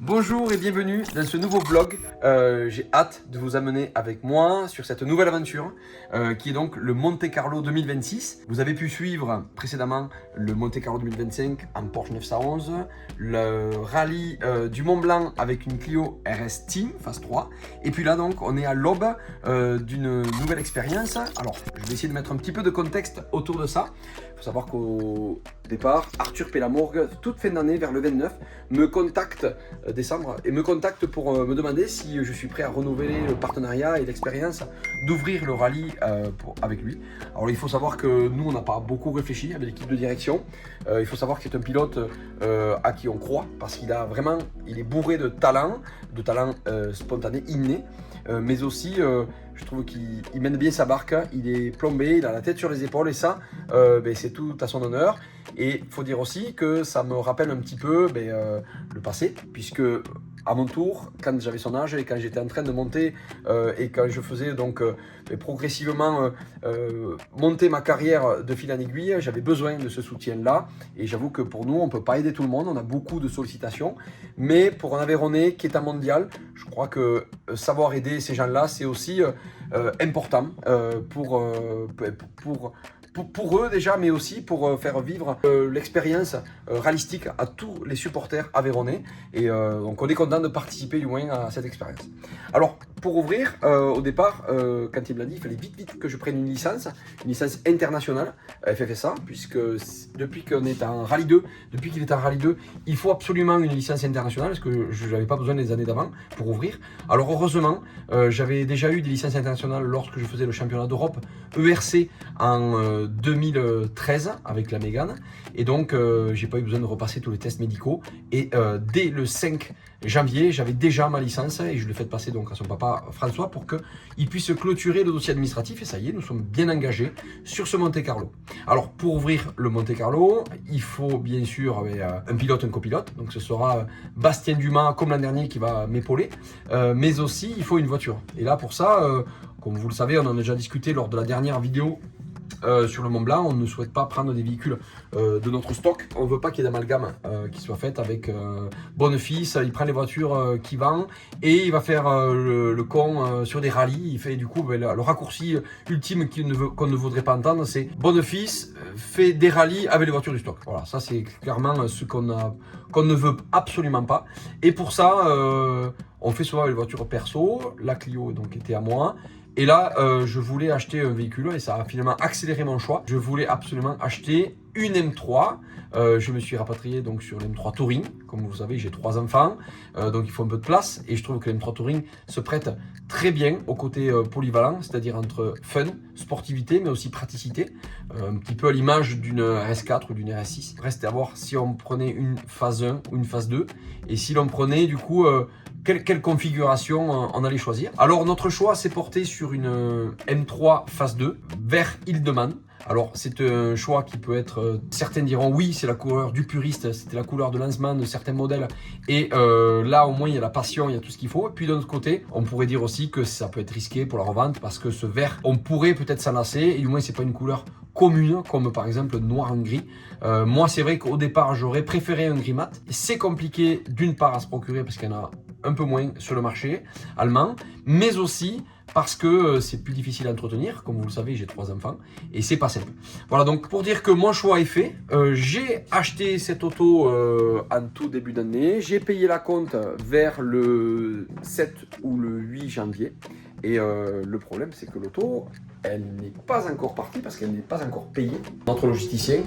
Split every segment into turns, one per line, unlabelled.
Bonjour et bienvenue dans ce nouveau vlog. J'ai hâte de vous amener avec moi sur cette nouvelle aventure qui est donc le Monte Carlo 2026. Vous avez pu suivre précédemment le Monte Carlo 2025 en Porsche 911, le rallye du Mont Blanc avec une Clio RS Team phase 3. Et puis là donc on est à l'aube d'une nouvelle expérience. Alors je vais essayer de mettre un petit peu de contexte autour de ça. Il faut savoir qu'au départ, Arthur Pélamourgue, toute fin d'année, vers le 29, me contacte, décembre, et me contacte pour me demander si je suis prêt à renouveler le partenariat et l'expérience d'ouvrir le rallye avec lui. Alors il faut savoir que nous, on n'a pas beaucoup réfléchi avec l'équipe de direction. Il faut savoir que c'est un pilote à qui on croit, parce qu'il a vraiment, il est bourré de talent spontané, inné. Mais aussi, je trouve qu'il mène bien sa barque, il est plombé, il a la tête sur les épaules et ça, c'est tout à son honneur. Et il faut dire aussi que ça me rappelle un petit peu le passé, puisque à mon tour, quand j'avais son âge et quand j'étais en train de monter et quand je faisais donc progressivement monter ma carrière de fil en aiguille, j'avais besoin de ce soutien-là. Et j'avoue que pour nous, on ne peut pas aider tout le monde, on a beaucoup de sollicitations. Mais pour un Aveyronais qui est un mondial, je crois que savoir aider ces gens-là, c'est aussi important pour eux déjà, mais aussi pour faire vivre l'expérience rallistique à tous les supporters aveyronnais. Et donc on est content de participer du moins à cette expérience. Alors pour ouvrir, au départ, quand il me l'a dit, il fallait vite que je prenne une licence internationale FFSA, puisque depuis qu'il est en Rallye 2, il faut absolument une licence internationale, parce que je n'avais pas besoin des années d'avant pour ouvrir. Alors heureusement, j'avais déjà eu des licences internationales lorsque je faisais le championnat d'Europe ERC en 2013 avec la Mégane, et donc j'ai pas eu besoin de repasser tous les tests médicaux. Et dès le 5 janvier, j'avais déjà ma licence et je l'ai fait passer donc à son papa François pour qu'il puisse clôturer le dossier administratif. Et ça y est, nous sommes bien engagés sur ce Monte Carlo. Alors pour ouvrir le Monte Carlo, il faut bien sûr un pilote, un copilote. Donc ce sera Bastien Dumas comme l'an dernier qui va m'épauler, mais aussi il faut une voiture. Et là pour ça, comme vous le savez, on en a déjà discuté lors de la dernière vidéo sur le Mont Blanc, on ne souhaite pas prendre des véhicules de notre stock. On ne veut pas qu'il y ait d'amalgame qui soit faite avec Bonnefils. Il prend les voitures qu'il vend et il va faire le con sur des rallyes. Il fait du coup le raccourci ultime qu'on ne voudrait pas entendre, c'est Bonnefils fait des rallyes avec les voitures du stock. Voilà, ça c'est clairement ce qu'on ne veut absolument pas. Et pour ça, on fait souvent avec les voitures perso. La Clio donc était à moi. Et là, je voulais acheter un véhicule et ça a finalement accéléré mon choix. Je voulais absolument acheter une M3. Je me suis rapatrié donc sur l'M3 Touring. Comme vous savez, j'ai 3 enfants, donc il faut un peu de place. Et je trouve que l'M3 Touring se prête très bien au côté polyvalent, c'est-à-dire entre fun, sportivité, mais aussi praticité. Un petit peu à l'image d'une RS4 ou d'une RS6. Reste à voir si on prenait une phase 1 ou une phase 2. Et si l'on prenait du coup... Quelle configuration on allait choisir. Alors notre choix s'est porté sur une M3 phase 2 vers Hildman. Alors c'est un choix qui peut être, certains diront oui c'est la couleur du puriste, c'était la couleur de lancement de certains modèles et là au moins il y a la passion, il y a tout ce qu'il faut. Et puis d'un autre côté on pourrait dire aussi que ça peut être risqué pour la revente parce que ce vert on pourrait peut-être s'en lasser et du moins c'est pas une couleur commune comme par exemple noir en gris. Moi c'est vrai qu'au départ j'aurais préféré un gris mat. C'est compliqué d'une part à se procurer parce qu'il y en a un peu moins sur le marché allemand, mais aussi parce que c'est plus difficile à entretenir. Comme vous le savez, j'ai 3 enfants et c'est pas simple. Voilà, donc pour dire que mon choix est fait, j'ai acheté cette auto en tout début d'année. J'ai payé la compte vers le 7 ou le 8 janvier. Et le problème, c'est que l'auto, elle n'est pas encore partie parce qu'elle n'est pas encore payée. Notre logisticien,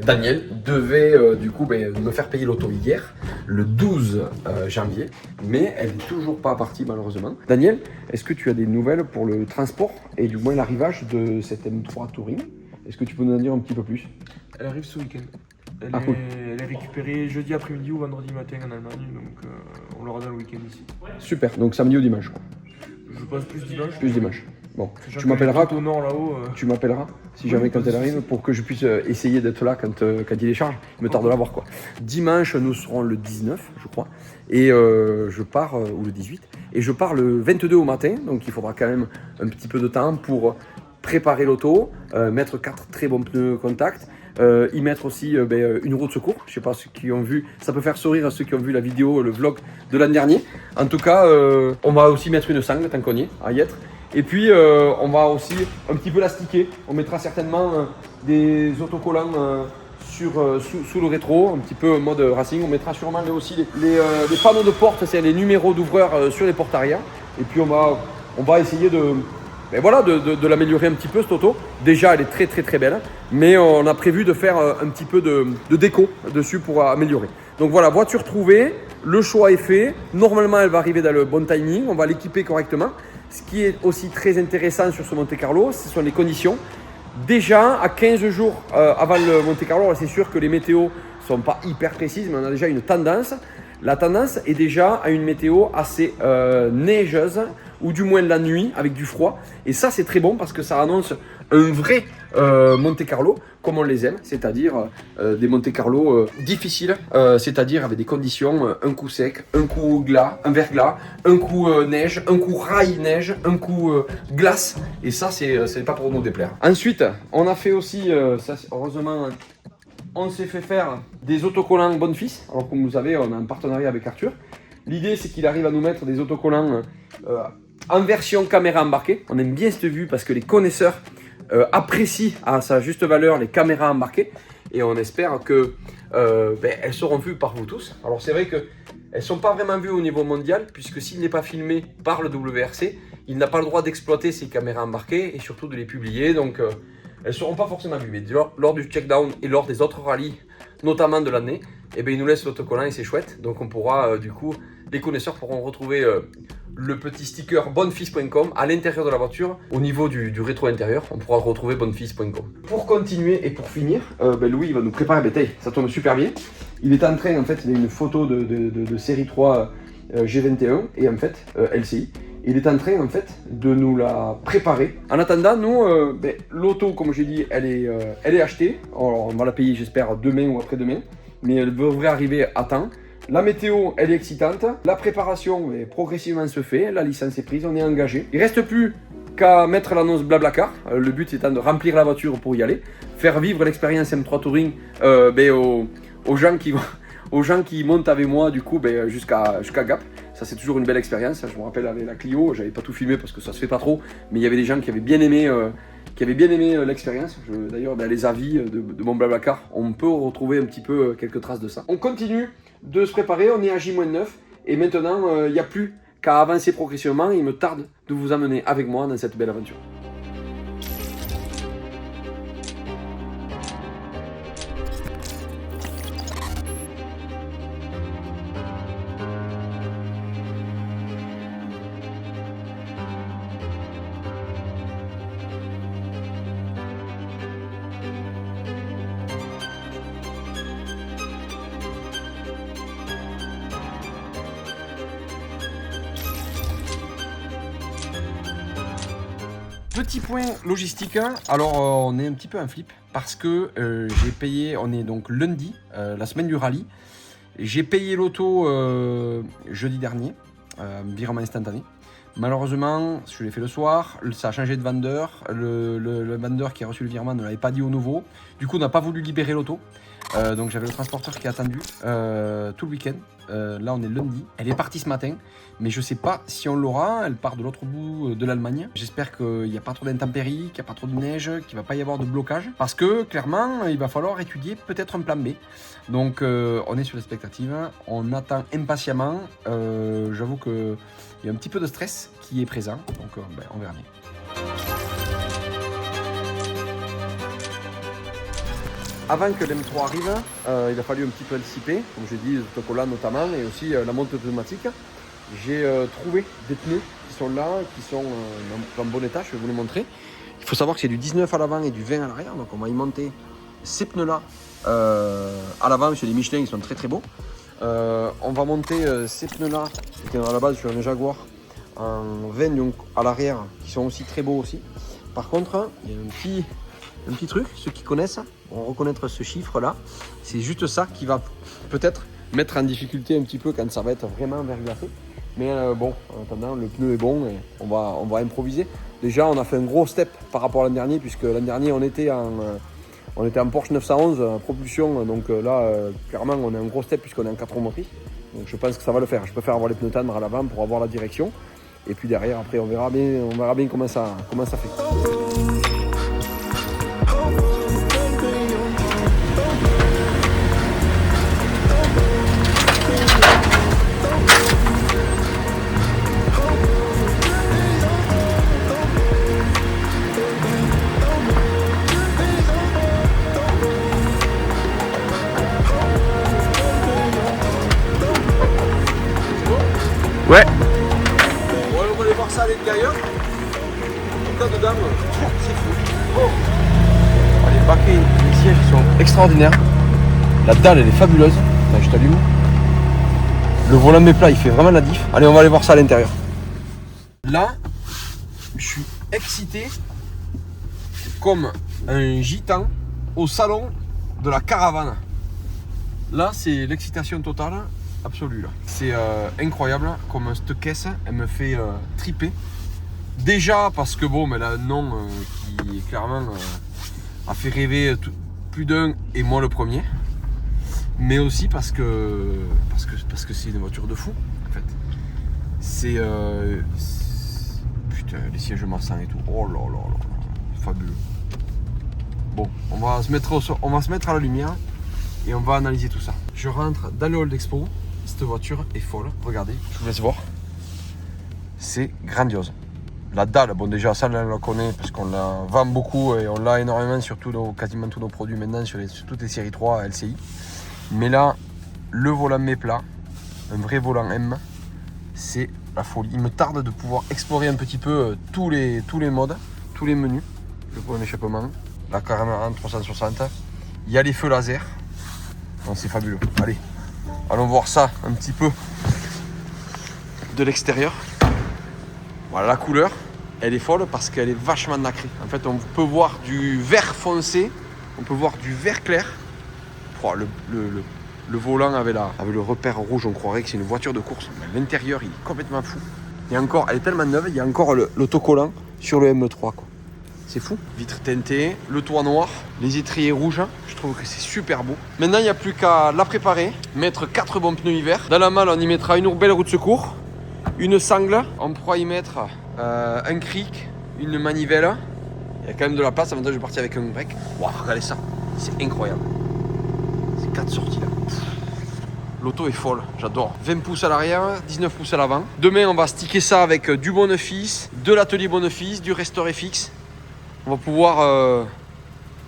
Daniel, devait du coup me faire payer l'auto hier, le 12 janvier, mais elle n'est toujours pas partie malheureusement. Daniel, est-ce que tu as des nouvelles pour le transport et du moins l'arrivage de cette M3 Touring? Est-ce que tu peux nous en dire un petit peu plus?
Elle arrive ce week-end.
Cool.
Elle est récupérée jeudi après-midi ou vendredi matin en Allemagne, donc on l'aura dans le week-end ici.
Super, donc samedi ou dimanche quoi.
Je pense plus dimanche.
Plus dimanche. Bon,
Sachant
tu m'appelleras.
au nord là-haut.
Tu m'appelleras si
Oui,
jamais
pas
quand
de
elle arrive
souci.
pour que je puisse essayer d'être là quand il décharge. Il me tarde de la voir quoi. Dimanche, nous serons le 19, je crois, et je pars ou le 18, et je pars le 22 au matin. Donc il faudra quand même un petit peu de temps pour préparer l'auto, mettre 4 très bons pneus contact, y mettre aussi une roue de secours. Je sais pas ceux qui ont vu, ça peut faire sourire à ceux qui ont vu la vidéo, le vlog de l'an dernier. En tout cas, on va aussi mettre une sangle tant qu'on y est, à y être. Et puis on va aussi un petit peu l'astiquer. On mettra certainement des autocollants sous le rétro, un petit peu en mode racing. On mettra sûrement aussi les panneaux de porte, c'est les numéros d'ouvreurs sur les portes arrière. Et puis on va essayer de l'améliorer un petit peu cette auto. Déjà elle est très belle, mais on a prévu de faire un petit peu de déco dessus pour améliorer. Donc voilà, voiture trouvée, le choix est fait. Normalement elle va arriver dans le bon timing, on va l'équiper correctement. Ce qui est aussi très intéressant sur ce Monte Carlo, ce sont les conditions. Déjà à 15 jours avant le Monte Carlo, c'est sûr que les météos ne sont pas hyper précises, mais on a déjà une tendance. La tendance est déjà à une météo assez neigeuse, ou du moins la nuit avec du froid. Et ça c'est très bon parce que ça annonce un vrai Monte Carlo comme on les aime, c'est-à-dire des Monte Carlo difficiles, c'est-à-dire avec des conditions, un coup sec, un coup glas, un verglas, un coup neige, un coup rail neige, un coup glace. Et ça c'est pas pour nous déplaire. Ensuite on a fait aussi, heureusement on s'est fait faire des autocollants Bonfils. Alors comme vous savez on a un partenariat avec Arthur. L'idée c'est qu'il arrive à nous mettre des autocollants en version caméra embarquée. On aime bien cette vue parce que les connaisseurs apprécient à sa juste valeur les caméras embarquées. Et on espère que elles seront vues par vous tous. Alors c'est vrai qu'elles ne sont pas vraiment vues au niveau mondial, puisque s'il n'est pas filmé par le WRC, il n'a pas le droit d'exploiter ces caméras embarquées et surtout de les publier. Donc elles ne seront pas forcément vues. Mais lors du check-down et lors des autres rallyes, notamment de l'année, il nous laisse l'autocollant et c'est chouette. Donc on pourra du coup, les connaisseurs pourront retrouver le petit sticker bonfils.com à l'intérieur de la voiture. Au niveau du rétro intérieur, on pourra retrouver bonfils.com. Pour continuer et pour finir, Louis il va nous préparer, ça tombe super bien. Il est en train, en fait, il a une photo de série 3 G21 et en fait LCI. Il est en train en fait de nous la préparer. En attendant, nous, l'auto, comme j'ai dit, elle est achetée. Alors, on va la payer, j'espère, demain ou après-demain, mais elle devrait arriver à temps. La météo, elle est excitante. La préparation, progressivement se fait. La licence est prise, on est engagé. Il ne reste plus qu'à mettre l'annonce Blablacar. Le but étant de remplir la voiture pour y aller, faire vivre l'expérience M3 Touring aux gens qui montent avec moi du coup jusqu'à Gap. Ça c'est toujours une belle expérience. Je me rappelle avec la Clio, j'avais pas tout filmé parce que ça se fait pas trop, mais il y avait des gens qui avaient bien aimé l'expérience. D'ailleurs les avis de mon Blablacar, on peut retrouver un petit peu quelques traces de ça. On continue de se préparer, on est à J-9 et maintenant il n'y a plus qu'à avancer progressivement. Il me tarde de vous emmener avec moi dans cette belle aventure. Petit point logistique, alors on est un petit peu en flip parce que j'ai payé, on est donc lundi, la semaine du rallye, j'ai payé l'auto jeudi dernier, virement instantané. Malheureusement, je l'ai fait le soir, ça a changé de vendeur, le vendeur qui a reçu le virement ne l'avait pas dit au nouveau, du coup on n'a pas voulu libérer l'auto. Donc j'avais le transporteur qui a attendu tout le week-end. Là on est lundi, elle est partie ce matin, mais je sais pas si on l'aura. Elle part de l'autre bout de l'Allemagne. J'espère qu'il n'y a pas trop d'intempéries, qu'il n'y a pas trop de neige, qu'il ne va pas y avoir de blocage, parce que clairement il va falloir étudier peut-être un plan B. Donc on est sur l'expectative, on attend impatiemment. J'avoue qu'il y a un petit peu de stress qui est présent, donc on verra bien. Avant que l'M3 arrive, il a fallu un petit peu anticiper, comme j'ai dit, l'autocollant notamment, et aussi la montée automatique. J'ai trouvé des pneus qui sont là, qui sont en bon état, je vais vous les montrer. Il faut savoir que c'est du 19 à l'avant et du 20 à l'arrière, donc on va y monter ces pneus-là à l'avant, c'est des Michelin, ils sont très beaux. On va monter ces pneus-là, qui étaient à la base sur un Jaguar, en 20 donc à l'arrière, qui sont aussi très beaux aussi. Par contre, il y a un petit truc, ceux qui connaissent vont reconnaître ce chiffre là, c'est juste ça qui va peut-être mettre en difficulté un petit peu quand ça va être vraiment verglacé. Mais bon, en attendant, le pneu est bon et on va improviser. Déjà on a fait un gros step par rapport à l'an dernier, puisque l'an dernier on était
On était en Porsche 911 propulsion, donc là clairement on est un gros step puisqu'on est en 4 roues motrices. Donc je pense que ça va le faire. Je préfère avoir les pneus tendres à l'avant pour avoir la direction. Et puis derrière après on verra bien comment ça fait.
Ouais. Bon, on va aller voir ça à l'intérieur. Là dedans, c'est fou. Oh. Les baquets, les sièges sont extraordinaires. La dalle elle est fabuleuse. Attends, je t'allume. Le volant mes plats il fait vraiment la diff. Allez, on va aller voir ça à l'intérieur. Là, je suis excité comme un gitan au salon de la caravane. Là, c'est l'excitation totale. Absolue là. C'est incroyable comme cette caisse, elle me fait triper. Déjà parce que bon, mais elle a un nom qui clairement a fait rêver plus d'un et moi le premier. Mais aussi parce que c'est une voiture de fou en fait. C'est putain les sièges massants et tout. Oh là là là, fabuleux. Bon, on va se mettre à la lumière et on va analyser tout ça. Je rentre dans le hall d'expo. Cette voiture est folle, regardez, je vous laisse voir. C'est grandiose. La dalle, bon déjà ça on la connaît parce qu'on la vend beaucoup et on l'a énormément sur quasiment tous nos produits maintenant sur toutes les séries 3 LCI. Mais là, le volant méplat, un vrai volant M, c'est la folie. Il me tarde de pouvoir explorer un petit peu tous les modes, tous les menus. Le point d'échappement, la caméra 360, il y a les feux laser. C'est fabuleux, allez. Allons voir ça un petit peu de l'extérieur. Voilà la couleur, elle est folle parce qu'elle est vachement nacrée. En fait, on peut voir du vert foncé, on peut voir du vert clair. Oh, le volant avec le repère rouge, on croirait que c'est une voiture de course. Mais l'intérieur, il est complètement fou. Et encore, elle est tellement neuve, il y a encore l'autocollant sur le M3, quoi. C'est fou. Vitres teintées, le toit noir, les étriers rouges. Je trouve que c'est super beau. Maintenant, il n'y a plus qu'à la préparer. Mettre 4 bons pneus hiver. Dans la malle, on y mettra une belle roue de secours. Une sangle. On pourra y mettre un cric, une manivelle. Il y a quand même de la place. Avantage de partir avec un break. Waouh, regardez ça. C'est incroyable. C'est 4 sorties là. L'auto est folle, j'adore. 20 pouces à l'arrière, 19 pouces à l'avant. Demain, on va sticker ça avec du Bonnefils, de l'atelier Bonnefils, du Restauré Fixe. On va pouvoir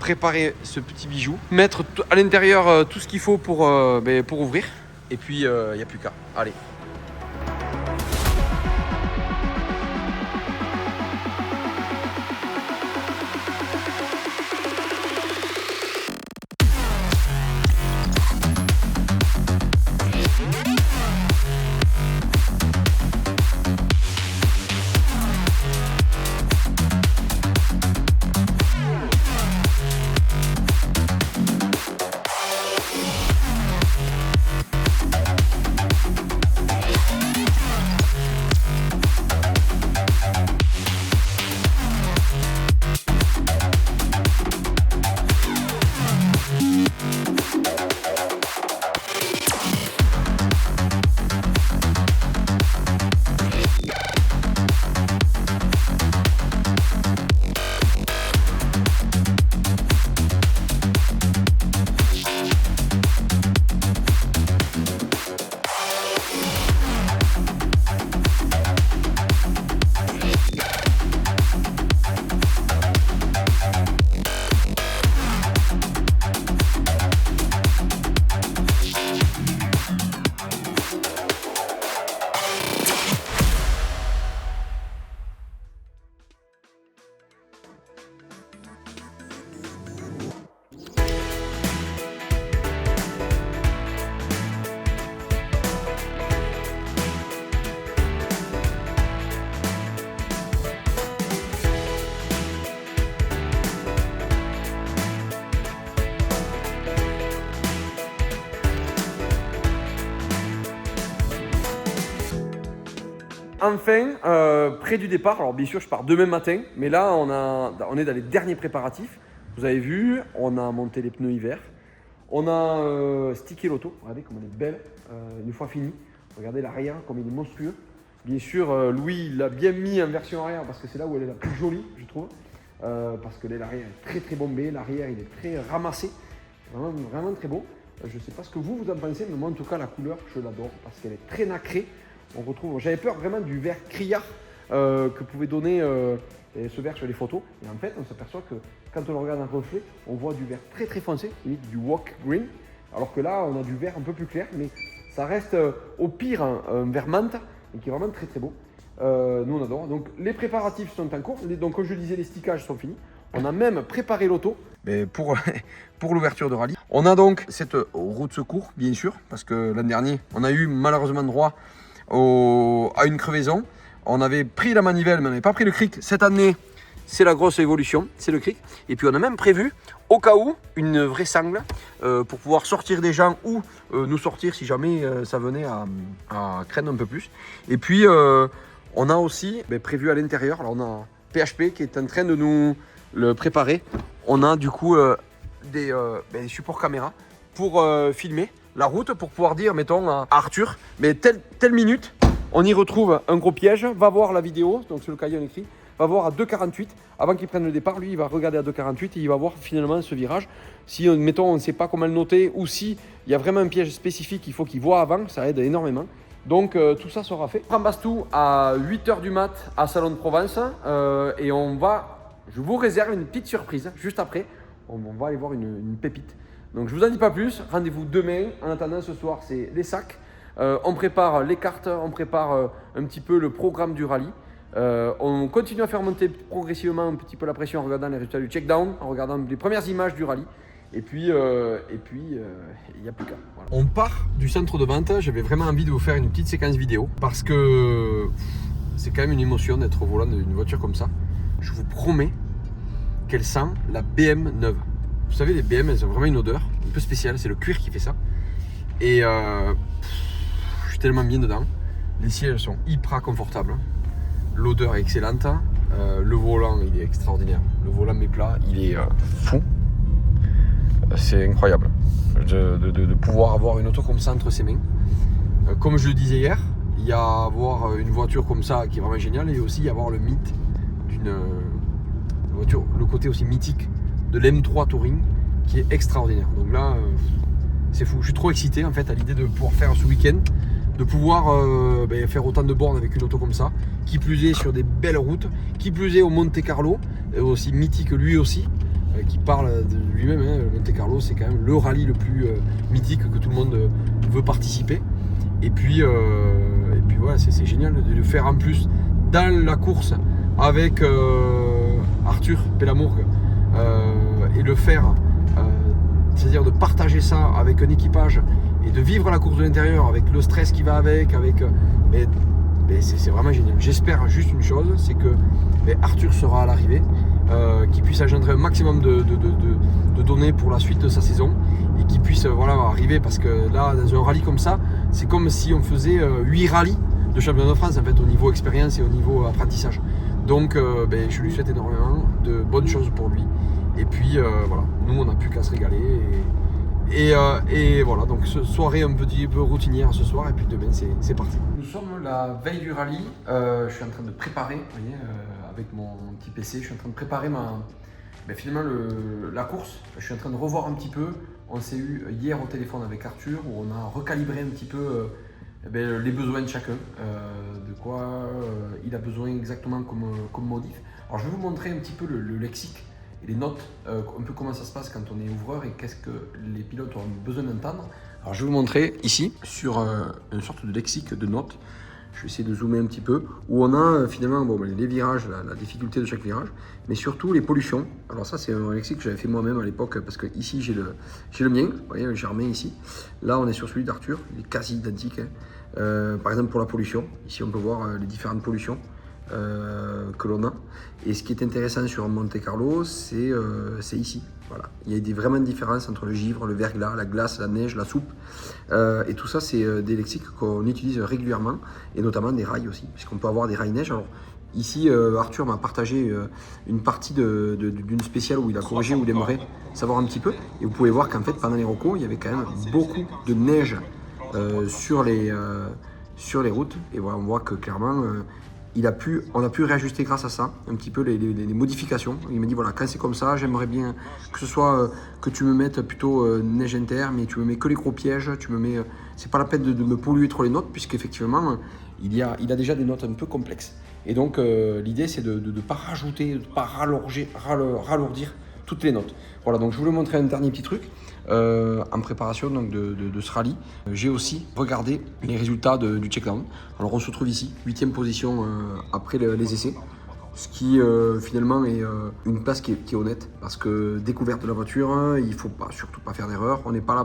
préparer ce petit bijou, mettre à l'intérieur tout ce qu'il faut pour ouvrir. Et puis, il n'y a plus qu'à. Allez.
Enfin, près du départ, alors bien sûr je pars demain matin, mais là on est dans les derniers préparatifs. Vous avez vu, on a monté les pneus hiver. On a stické l'auto. Regardez comme elle est belle. Une fois fini, regardez l'arrière comme il est monstrueux. Bien sûr, Louis l'a bien mis en version arrière parce que c'est là où elle est la plus jolie, je trouve. Parce que l'arrière est très très bombé, l'arrière il est très ramassé. Vraiment, vraiment très beau. Je ne sais pas ce que vous en pensez, mais moi en tout cas la couleur je l'adore parce qu'elle est très nacrée. On retrouve, j'avais peur vraiment du vert criard que pouvait donner ce vert sur les photos. Et en fait, on s'aperçoit que quand on le regarde en reflet, on voit du vert très très foncé, limite du wok green. Alors que là, on a du vert un peu plus clair, mais ça reste au pire un vert menthe, et qui est vraiment très très beau. Nous on adore. Donc les préparatifs sont en cours. Donc comme je disais, les stickages sont finis. On a même préparé l'auto pour l'ouverture de rallye. On a donc cette roue de secours, bien sûr, parce que l'an dernier, on a eu malheureusement droit à une crevaison. On avait pris la manivelle, mais on n'avait pas pris le cric. Cette année, c'est la grosse évolution, c'est le cric. Et puis on a même prévu, au cas où, une vraie sangle pour pouvoir sortir des gens ou nous sortir si jamais ça venait à craindre un peu plus. Et puis on a aussi prévu à l'intérieur, alors on a PHP qui est en train de nous le préparer. On a du coup des supports caméra pour filmer la route, pour pouvoir dire, mettons, à Arthur, mais telle minute, on y retrouve un gros piège, va voir la vidéo, donc sur le cahier on écrit, va voir à 2,48, avant qu'il prenne le départ, lui il va regarder à 2,48 et il va voir finalement ce virage. Si, mettons, on ne sait pas comment le noter, ou si il y a vraiment un piège spécifique, il faut qu'il voit avant, ça aide énormément. Donc tout ça sera fait. On ramasse tout à 8h du mat à Salon de Provence et je vous réserve une petite surprise juste après. On va aller voir une pépite. Donc je vous en dis pas plus, rendez-vous demain. En attendant, ce soir c'est les sacs. On prépare les cartes, on prépare un petit peu le programme du rallye. On continue à faire monter progressivement un petit peu la pression en regardant les résultats du check-down, en regardant les premières images du rallye. Et puis, il n'y a plus qu'à. Voilà. On part du centre de vente. J'avais vraiment envie de vous faire une petite séquence vidéo parce que c'est quand même une émotion d'être au volant d'une voiture comme ça. Je vous promets qu'elle sent la BM neuve. Vous savez, les BM, elles ont vraiment une odeur un peu spéciale. C'est le cuir qui fait ça. Et je suis tellement bien dedans. Les sièges sont hyper confortables. L'odeur est excellente. Le volant, il est extraordinaire. Le volant mes plats, il est fou. C'est incroyable de pouvoir avoir une auto comme ça entre ses mains. Comme je le disais hier, il y a avoir une voiture comme ça qui est vraiment géniale et aussi avoir le mythe d'une voiture, le côté aussi mythique de l'M3 Touring qui est extraordinaire. Donc là, c'est fou. Je suis trop excité en fait à l'idée de pouvoir faire ce week-end, de pouvoir faire autant de bornes avec une auto comme ça, qui plus est sur des belles routes, qui plus est au Monte Carlo, aussi mythique lui aussi. Qui parle de lui-même, hein. Le Monte Carlo c'est quand même le rallye le plus mythique que tout le monde veut participer. Et puis voilà, c'est génial de le faire en plus dans la course avec Arthur Pelamourgue et le faire, c'est-à-dire de partager ça avec un équipage et de vivre la course de l'intérieur avec le stress qui va avec c'est vraiment génial. J'espère juste une chose, c'est que Arthur sera à l'arrivée, qu'il puisse engendrer un maximum de données pour la suite de sa saison et qu'il puisse arriver, parce que là dans un rallye comme ça, c'est comme si on faisait 8 rallyes de championnat de France en fait, au niveau expérience et au niveau apprentissage. Donc je lui souhaite énormément de bonnes choses pour lui. Et puis voilà, nous on n'a plus qu'à se régaler. Et voilà, donc soirée un petit peu routinière ce soir, et puis demain c'est parti. Nous sommes la veille du rallye, je suis en train de préparer, vous voyez, avec mon petit PC, je suis en train de préparer finalement la course. Je suis en train de revoir un petit peu, on s'est eu hier au téléphone avec Arthur, où on a recalibré un petit peu les besoins de chacun, de quoi il a besoin exactement comme modif. Alors je vais vous montrer un petit peu le lexique et les notes, un peu comment ça se passe quand on est ouvreur et qu'est-ce que les pilotes ont besoin d'entendre. Alors je vais vous montrer ici sur une sorte de lexique de notes. Je vais essayer de zoomer un petit peu, où on a finalement les virages, la difficulté de chaque virage, mais surtout les pollutions. Alors ça c'est un lexique que j'avais fait moi-même à l'époque, parce que ici j'ai le mien, vous voyez le Germain ici. Là on est sur celui d'Arthur, il est quasi identique. Par exemple pour la pollution, ici on peut voir les différentes pollutions que l'on a. Et ce qui est intéressant sur Monte Carlo, c'est ici. Voilà. Il y a vraiment une différence entre le givre, le verglas, la glace, la neige, la soupe. Et tout ça, c'est des lexiques qu'on utilise régulièrement, et notamment des rails aussi, puisqu'on peut avoir des rails neige. Alors, ici, Arthur m'a partagé une partie d'une spéciale où il a corrigé, où il aimerait savoir un petit peu. Et vous pouvez voir qu'en fait, pendant les recos, il y avait quand même beaucoup de neige sur les routes. Et voilà, on voit que clairement, on a pu réajuster grâce à ça un petit peu les modifications. Il m'a dit voilà, quand c'est comme ça, j'aimerais bien que ce soit que tu me mettes plutôt neige inter, mais tu me mets que les gros pièges, c'est pas la peine de me polluer trop les notes, puisqu'effectivement il a déjà des notes un peu complexes. Et donc l'idée c'est de ne pas rajouter, de ne pas ralourdir toutes les notes. Voilà, donc je voulais montrer un dernier petit truc. En préparation donc, de ce rallye, j'ai aussi regardé les résultats du check-down. Alors on se trouve ici, 8e position après les essais, ce qui finalement est une place qui est honnête, parce que découverte de la voiture, il ne faut surtout pas faire d'erreur. On n'est pas là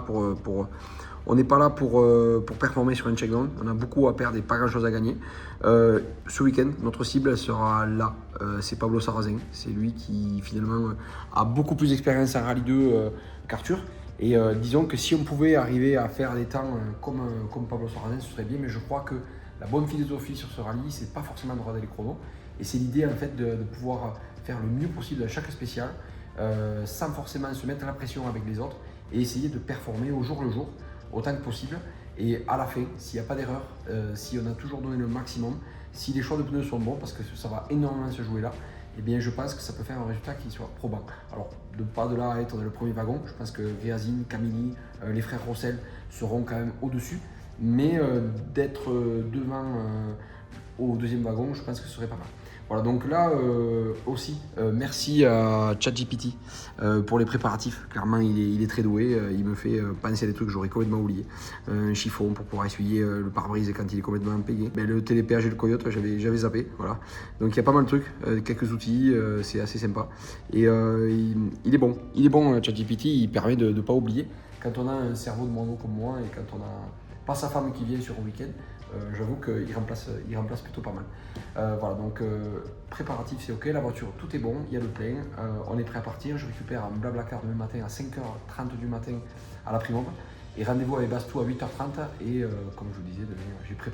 pour performer sur un check-down. On a beaucoup à perdre et pas grand-chose à gagner. Ce week-end, notre cible elle sera là. C'est Pablo Sarrazin. C'est lui qui finalement a beaucoup plus d'expérience en Rallye 2 qu'Arthur. Et disons que si on pouvait arriver à faire des temps comme Pablo Sarrazin, ce serait bien. Mais je crois que la bonne philosophie sur ce rallye, c'est pas forcément de regarder les chronos. Et c'est l'idée en fait de pouvoir faire le mieux possible à chaque spécial, sans forcément se mettre la pression avec les autres, et essayer de performer au jour le jour, autant que possible. Et à la fin, s'il n'y a pas d'erreur, si on a toujours donné le maximum, si les choix de pneus sont bons, parce que ça va énormément se jouer là, eh bien je pense que ça peut faire un résultat qui soit probant. Alors, pas de là à être dans le premier wagon, je pense que Véazine, Camilli, les frères Rossel seront quand même au-dessus, mais d'être devant au deuxième wagon, je pense que ce serait pas mal. Voilà, donc là aussi, merci à ChatGPT pour les préparatifs. Clairement, il est très doué. Il me fait penser à des trucs que j'aurais complètement oublié. Un chiffon pour pouvoir essuyer le pare-brise quand il est complètement payé. Mais le télépéage et le coyote, j'avais zappé. Voilà. Donc il y a pas mal de trucs, quelques outils, c'est assez sympa. Et il est bon. Il est bon, ChatGPT. Il permet de ne pas oublier. Quand on a un cerveau de moineau comme moi et quand on a pas sa femme qui vient sur un week-end, j'avoue qu'il remplace plutôt pas mal. Voilà, donc préparatif c'est ok, la voiture tout est bon, il y a le plein, on est prêt à partir. Je récupère un Blablacar demain matin à 5h30 du matin à la Primob et rendez-vous avec Bastou à 8h30 et comme je vous disais, j'ai pris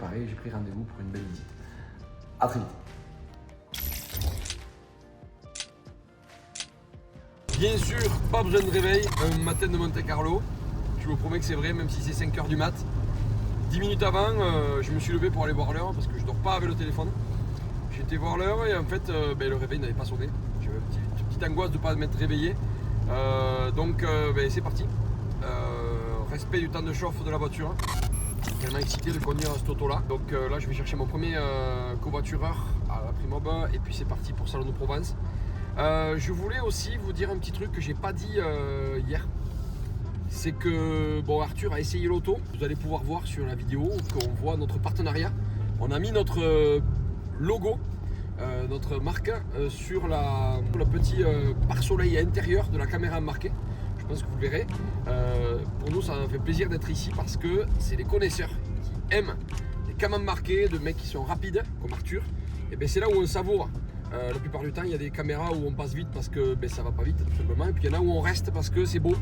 rendez-vous pour une belle visite. A très vite. Bien sûr, pas besoin de réveil, un matin de Monte Carlo, je vous promets que c'est vrai, même si c'est 5h du mat. 10 minutes avant, je me suis levé pour aller voir l'heure parce que je dors pas avec le téléphone. J'ai été voir l'heure et en fait le réveil n'avait pas sonné. J'avais une petite angoisse de ne pas m'être réveillé. Donc c'est parti. Respect du temps de chauffe de la voiture. Je suis tellement excité de conduire cette auto là. Donc là je vais chercher mon premier covoitureur à la Primob et puis c'est parti pour Salon de Provence. Je voulais aussi vous dire un petit truc que j'ai pas dit hier. C'est que Arthur a essayé l'auto. Vous allez pouvoir voir sur la vidéo qu'on voit notre partenariat. On a mis notre logo, notre marque sur le petit pare-soleil intérieur de la caméra embarquée. Je pense que vous le verrez. Pour nous, ça fait plaisir d'être ici parce que c'est les connaisseurs qui aiment les cams embarqués de mecs qui sont rapides comme Arthur. Et bien c'est là où on savoure. La plupart du temps, il y a des caméras où on passe vite parce que ça va pas vite tout simplement. Et puis il y en a où on reste parce que c'est beau.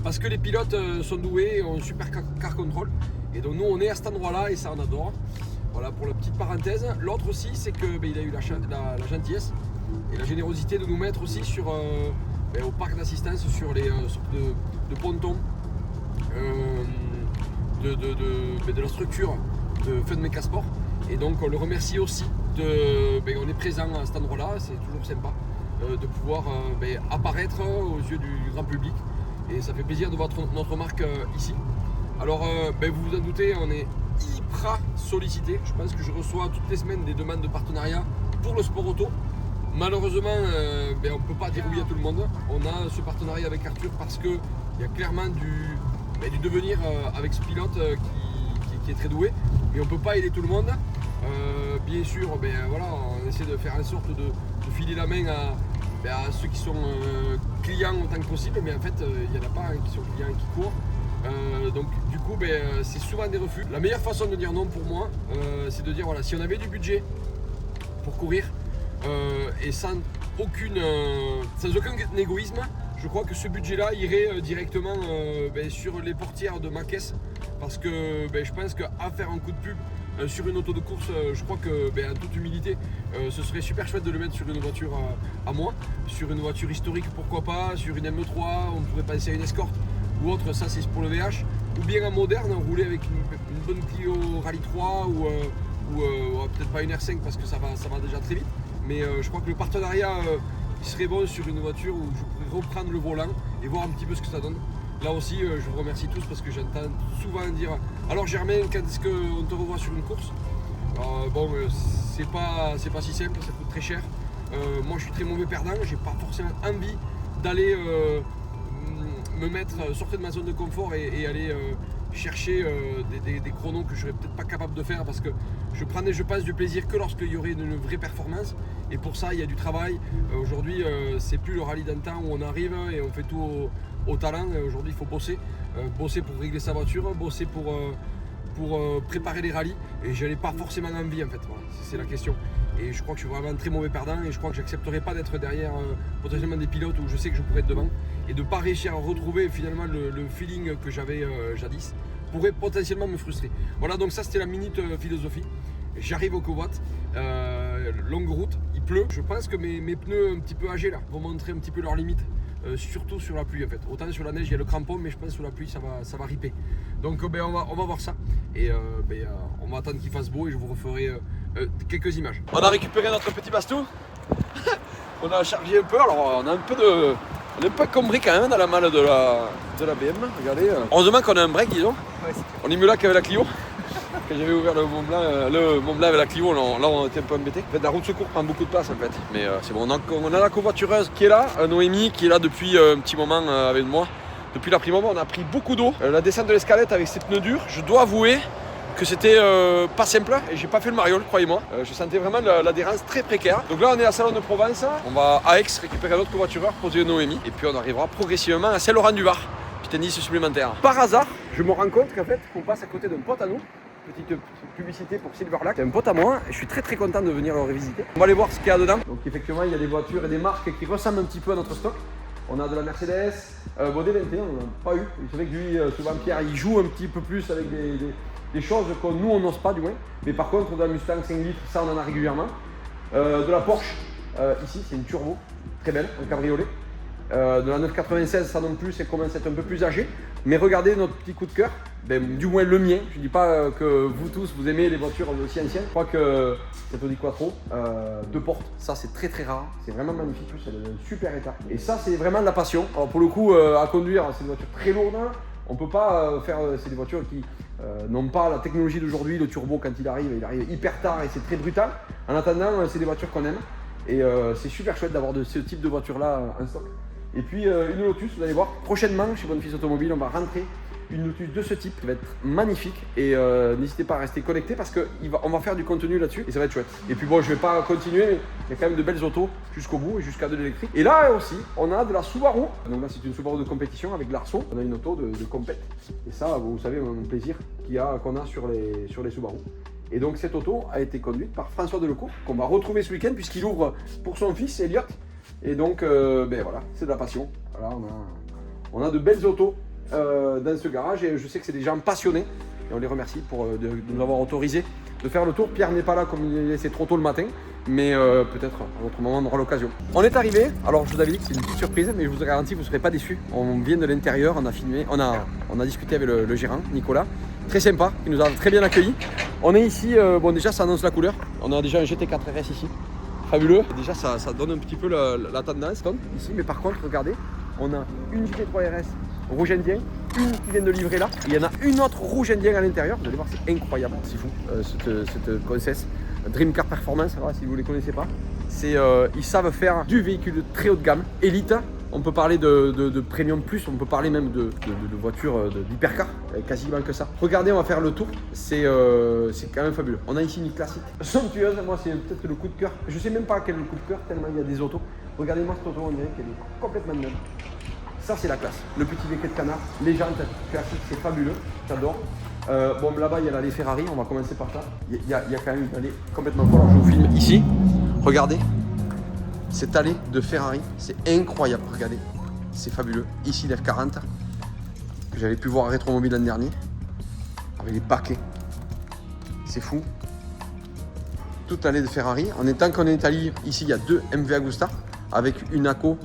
Parce que les pilotes sont doués et ont un super car control. Et donc nous on est à cet endroit là et ça on adore. Voilà pour la petite parenthèse. L'autre aussi c'est que il a eu la gentillesse et la générosité de nous mettre aussi sur au parc d'assistance sur les sortes de pontons de la structure de Fun Mecha Sport. Et donc on le remercie aussi on est présent à cet endroit là, c'est toujours sympa de pouvoir apparaître aux yeux du grand public. Et ça fait plaisir de voir notre marque ici. Alors vous vous en doutez, on est hyper sollicité. Je pense que je reçois toutes les semaines des demandes de partenariat pour le sport auto. Malheureusement, on ne peut pas dire oui à tout le monde. On a ce partenariat avec Arthur parce qu'il y a clairement du devenir avec ce pilote qui est très doué. Mais on ne peut pas aider tout le monde. Bien sûr, on essaie de faire en sorte de filer la main à ceux qui sont clients autant que possible, mais en fait il n'y en a pas qui sont clients et qui courent. Donc du coup c'est souvent des refus. La meilleure façon de dire non pour moi c'est de dire voilà, si on avait du budget pour courir et sans aucun égoïsme, je crois que ce budget là irait directement sur les portières de ma caisse parce que je pense qu'à faire un coup de pub
sur une auto de course, je crois que, en toute humilité, ce serait super chouette de le mettre sur une voiture à moi, sur une voiture historique, pourquoi pas, sur une M3, on pourrait penser à une Escort ou autre, ça c'est pour le VH, ou bien en moderne, rouler avec une bonne Clio Rallye 3 ou peut-être pas une R5 parce que ça va déjà très vite, mais je crois que le partenariat serait bon sur une voiture où je pourrais reprendre le volant et voir un petit peu ce que ça donne. Là aussi, je vous remercie tous parce que j'entends souvent dire « Alors Germain, quand est-ce qu'on te revoit sur une course ?» Bon, c'est pas si simple, ça coûte très cher. Moi, je suis très mauvais perdant, j'ai pas forcément envie d'aller me sortir de ma zone de confort et aller chercher des chronos que je serais peut-être pas capable de faire parce que je prendrais, je pense, du plaisir que lorsqu'il y aurait une vraie performance. Et pour ça, il y a du travail. Aujourd'hui, c'est plus le rallye d'antan où on arrive et on fait tout au talent. Aujourd'hui, il faut bosser. Bosser pour régler sa voiture, bosser pour préparer les rallyes. Et je n'ai pas forcément envie, en fait. Voilà, c'est la question. Et je crois que je suis vraiment un très mauvais perdant et je crois que j'accepterai pas d'être derrière potentiellement des pilotes où je sais que je pourrais être devant et de ne pas réussir à retrouver finalement le feeling que j'avais jadis pourrait potentiellement me frustrer. Voilà, donc ça c'était la minute philosophie. J'arrive au Covat, longue route, il pleut. Je pense que mes pneus un petit peu âgés là vont montrer un petit peu leurs limites. Surtout sur la pluie en fait. Autant sur la neige il y a le crampon, mais je pense que sur la pluie ça va ripper. Donc on va voir ça et on va attendre qu'il fasse beau et je vous referai quelques images. On a récupéré notre petit baston. On a chargé un peu, alors on a un peu encombré quand même dans la malle de la BM. Regardez. Heureusement qu'on a un break, disons. Ouais, on est mieux là qu'avec la Clio. Quand j'avais ouvert le Mont Blanc avec la Clio, là on était un peu embêtés. En fait, la route secours prend beaucoup de place en fait. Mais c'est bon, on a la covoitureuse qui est là, Noémie qui est là depuis un petit moment avec moi. Depuis l'après-midi, on a pris beaucoup d'eau. La descente de l'escalette avec ses pneus durs, je dois avouer que c'était pas simple et j'ai pas fait le mariole, croyez-moi. Je sentais vraiment l'adhérence très précaire. Donc là on est à Salon de Provence, on va à Aix récupérer un autre covoitureur, poser Noémie, et puis on arrivera progressivement à Saint-Laurent-du-Var. Petit indice supplémentaire. Par hasard, je me rends compte qu'en fait, on passe à côté d'un pote à nous. Petite publicité pour Silverlac. C'est un pote à moi et je suis très content de venir le revisiter. On va aller voir ce qu'il y a dedans. Donc effectivement il y a des voitures et des marques qui ressemblent un petit peu à notre stock. On a de la Mercedes, bon des 21 on n'en a pas eu. C'est vrai que lui, souvent Pierre, il joue un petit peu plus avec des choses que nous on n'ose pas du moins. Mais par contre de la Mustang 5 litres, ça on en a régulièrement. De la Porsche, ici c'est une turbo, très belle, un cabriolet. De la 996, ça non plus, c'est commence à être un peu plus âgé. Mais regardez notre petit coup de cœur, du moins le mien. Je ne dis pas que vous tous, vous aimez les voitures aussi anciennes. Je crois que cette Audi Quattro, 2 portes, ça c'est très rare. C'est vraiment magnifique, c'est un super état. Et ça c'est vraiment de la passion. Alors pour le coup, à conduire, c'est une voiture très lourde. On ne peut pas faire, c'est des voitures qui n'ont pas la technologie d'aujourd'hui. Le turbo quand il arrive hyper tard et c'est très brutal. En attendant, c'est des voitures qu'on aime. Et c'est super chouette d'avoir ce type de voiture là en stock. Et puis une Lotus, vous allez voir, prochainement chez Bonne Fils Automobile, on va rentrer une Lotus de ce type qui va être magnifique. Et n'hésitez pas à rester connecté parce qu'on va faire du contenu là-dessus et ça va être chouette. Et puis bon, je vais pas continuer, mais il y a quand même de belles autos jusqu'au bout et jusqu'à de l'électrique. Et là aussi, on a de la Subaru. Donc là, c'est une Subaru de compétition avec l'Arceau. On a une auto de compète. Et ça, vous savez, mon plaisir qu'on a sur les Subaru. Et donc cette auto a été conduite par François Delecourt, qu'on va retrouver ce week-end puisqu'il ouvre pour son fils Elliot. Et donc voilà, c'est de la passion. Voilà, on a de belles autos dans ce garage et je sais que c'est des gens passionnés. Et on les remercie de nous avoir autorisé de faire le tour. Pierre n'est pas là comme il est laissé trop tôt le matin, mais peut-être à un autre moment on aura l'occasion. On est arrivé, alors je vous avais dit que c'est une petite surprise, mais je vous garantis vous ne serez pas déçus. On vient de l'intérieur, on a filmé, on a discuté avec le gérant, Nicolas. Très sympa, qui nous a très bien accueillis. On est ici, bon déjà ça annonce la couleur. On a déjà un GT4 RS ici. Fabuleux. Déjà ça donne un petit peu la tendance ici, mais par contre regardez, on a une GT3 RS rouge indien, une qui vient de livrer là, et il y en a une autre rouge indien à l'intérieur. Vous allez voir, c'est incroyable, c'est fou, cette Concess Dream Car Performance, voilà, si vous ne les connaissez pas. Ils savent faire du véhicule de très haut de gamme, élite. On peut parler de premium plus, on peut parler même de voitures d'hypercar, quasiment que ça. Regardez, on va faire le tour, c'est quand même fabuleux. On a ici une classique somptueuse, moi c'est peut-être le coup de cœur. Je sais même pas quel est le coup de cœur, tellement il y a des autos. Regardez-moi cette auto, on dirait qu'elle est complètement neuve. Ça c'est la classe, le petit becquet de canard, les jantes classiques, c'est fabuleux, j'adore. Bon là-bas il y a l'allée Ferrari, on va commencer par ça. Il y a quand même une allée complètement folle, alors je vous filme ici, regardez. Cette allée de Ferrari, c'est incroyable, regardez, c'est fabuleux. Ici l'F40, que j'avais pu voir à Rétromobile l'an dernier, avec les paquets.
c'est fou. Toute l'allée de Ferrari. En étant qu'on est en Italie, ici il y a 2 MV Agusta avec une ACO,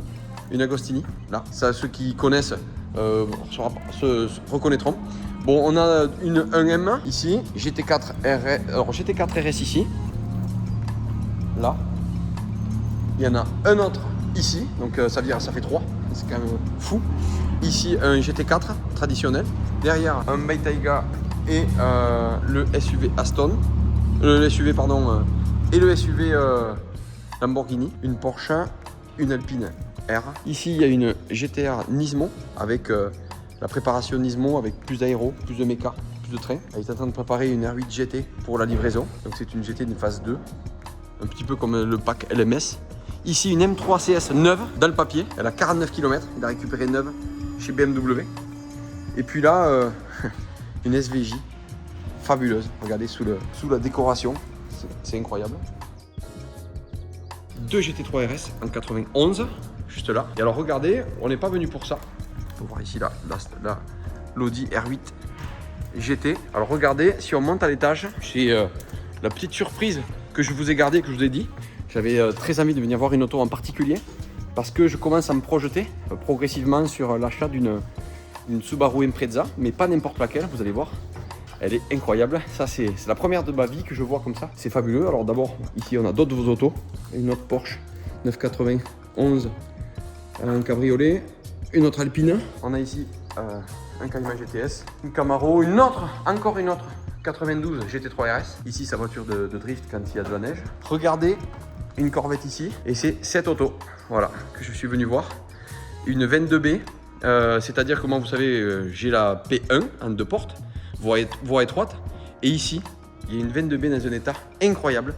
une Agostini. Là, ça, ceux qui connaissent se reconnaîtront. Bon, on a un M ici, GT4 RS, alors GT4 RS ici. Là. Il y en a un autre ici, donc ça veut dire ça fait 3. C'est quand même fou. Ici, un GT4 traditionnel. Derrière, un Bentayga et le SUV Aston. Le SUV, pardon, et le SUV Lamborghini. Une Porsche, une Alpine R. Ici, il y a une GTR Nismo avec la préparation Nismo avec plus d'aéro, plus de méca, plus de train. Elle est en train de préparer une R8 GT pour la livraison. Donc c'est une GT de phase 2. Un petit peu comme le pack LMS. Ici, une M3 CS neuve dans le papier. Elle a 49 km. Il a récupéré neuve chez BMW. Et puis là, une SVJ fabuleuse. Regardez sous la décoration. C'est incroyable. 2 GT3 RS en 91, juste là. Et alors regardez, on n'est pas venu pour ça. On peut voir ici l'Audi R8 GT. Alors regardez, si on monte à l'étage, c'est la petite surprise que je vous ai gardée, que je vous ai dit. J'avais très envie de venir voir une auto en particulier parce que je commence à me projeter progressivement sur l'achat d'une Subaru Impreza, mais pas n'importe laquelle, vous allez voir. Elle est incroyable. Ça, c'est la première de ma vie que je vois comme ça. C'est fabuleux. Alors d'abord, ici, on a d'autres autos. Une autre Porsche 991, un cabriolet, une autre Alpine. On a ici un Cayman GTS, une Camaro, encore une autre 92 GT3 RS. Ici, sa voiture de drift quand il y a de la neige. Regardez, une Corvette ici. Et c'est cette auto, voilà, que je suis venu voir. Une 22B. C'est-à-dire que moi, vous savez, j'ai la P1 en 2 portes. Voie étroite. Et ici, il y a une 22B dans un état incroyable.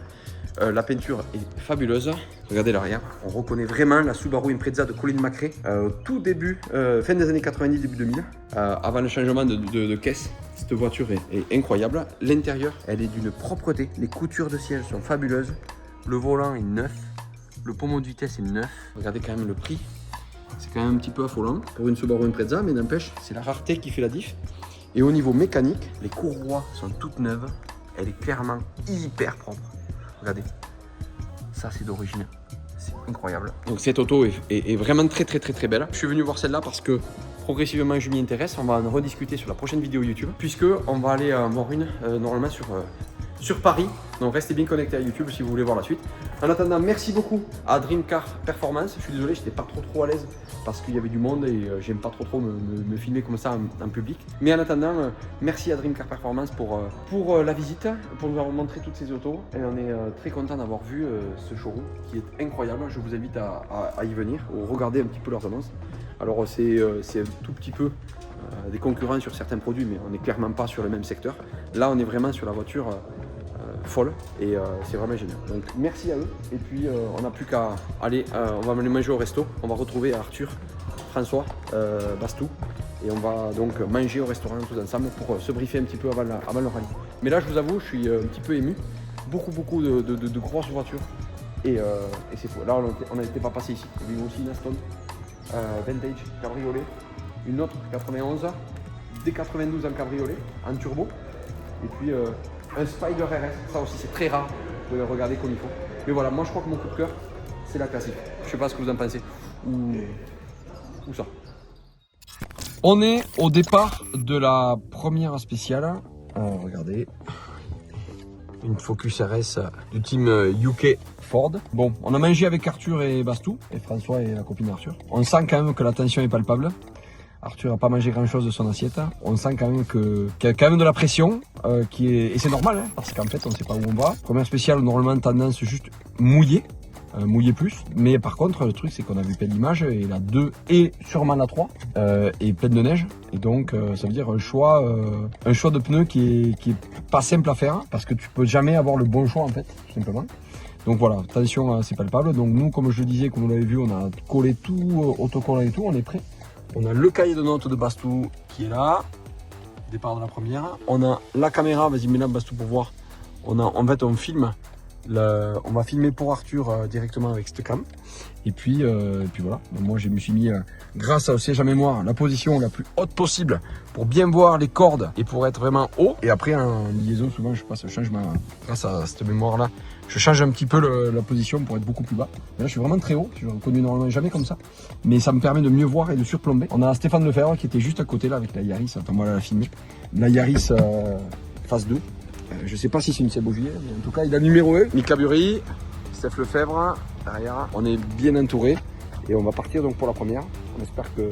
La peinture est fabuleuse. Regardez l'arrière. On reconnaît vraiment la Subaru Impreza de Colin McRae. Tout début, fin des années 90, début 2000. Avant le changement de caisse. Cette voiture est incroyable. L'intérieur, elle est d'une propreté. Les coutures de siège sont fabuleuses. Le volant est neuf. Le pommeau de vitesse est neuf. Regardez quand même le prix. C'est quand même un petit peu affolant pour une Subaru Impreza, mais n'empêche, c'est la rareté qui fait la diff. Et au niveau mécanique, les courroies sont toutes neuves. Elle est clairement hyper propre. Regardez, ça c'est d'origine. C'est incroyable. Donc cette auto est vraiment très belle. Je suis venu voir celle-là parce que progressivement je m'y intéresse. On va en rediscuter sur la prochaine vidéo YouTube. Puisque on va aller voir une normalement sur Paris. Donc restez bien connectés à YouTube si vous voulez voir la suite. En attendant, merci beaucoup à Dream Car Performance. Je suis désolé, j'étais pas trop à l'aise parce qu'il y avait du monde et j'aime pas trop me filmer comme ça en public. Mais en attendant, merci à Dream Car Performance pour la visite, pour nous avoir montré toutes ces autos. Et on est très content d'avoir vu ce showroom qui est incroyable. Je vous invite à y venir ou regarder un petit peu leurs annonces. Alors c'est un tout petit peu des concurrents sur certains produits, mais on n'est clairement pas sur le même secteur. Là, on est vraiment sur la voiture folle et c'est vraiment génial. Donc merci à eux et puis on n'a plus qu'à aller, on va aller manger au resto. On va retrouver Arthur, François, Bastou et on va donc manger au restaurant tous ensemble pour se briefer un petit peu avant le rallye. Mais là, je vous avoue, je suis un petit peu ému. Beaucoup de grosses voitures et c'est fou. Là, on n'était pas passé ici. Il y avait aussi une Aston Vintage cabriolet, une autre 91, des 92 en cabriolet, en turbo et puis un Spider RS, ça aussi c'est très rare, vous pouvez regarder comme il faut. Mais voilà, moi je crois que mon coup de cœur, c'est la classique. Je sais pas ce que vous en pensez. Ou ça. On est au départ de la première spéciale. Regardez. Une Focus RS du team UK Ford. Bon, on a mangé avec Arthur et Bastou, et François et la copine d'Arthur. On sent quand même que la tension est palpable. Arthur n'a pas mangé grand chose de son assiette. On sent quand même qu'il y a quand même de la pression et c'est normal hein, parce qu'en fait on ne sait pas où on va. Première spéciale, normalement tendance juste mouiller plus. Mais par contre le truc c'est qu'on a vu plein d'images et la 2 et sûrement la 3 est pleine de neige. Et donc ça veut dire un choix de pneus qui est pas simple à faire parce que tu peux jamais avoir le bon choix en fait, tout simplement. Donc voilà, attention, c'est palpable. Donc nous, comme je le disais, comme vous l'avez vu, on a collé tout, autocollant et tout, on est prêt. On a le cahier de notes de Bastou qui est là, départ de la première. On a la caméra, vas-y mets là Bastou pour voir. En fait on filme On va filmer pour Arthur directement avec cette cam. Et puis voilà, moi je me suis mis, grâce au siège à mémoire, la position la plus haute possible pour bien voir les cordes et pour être vraiment haut. Et après en liaison, souvent je change grâce à cette mémoire là, je change un petit peu la position pour être beaucoup plus bas. Et là je suis vraiment très haut, je ne conduis normalement jamais comme ça. Mais ça me permet de mieux voir et de surplomber. On a Stéphane Lefebvre qui était juste à côté là avec la Yaris, attends moi la filmer. La Yaris phase 2. Je sais pas si c'est une Cebogier, mais en tout cas il a le numéro 1. Mika Burry, Steph Lefebvre, derrière, on est bien entouré et on va partir donc pour la première. On espère que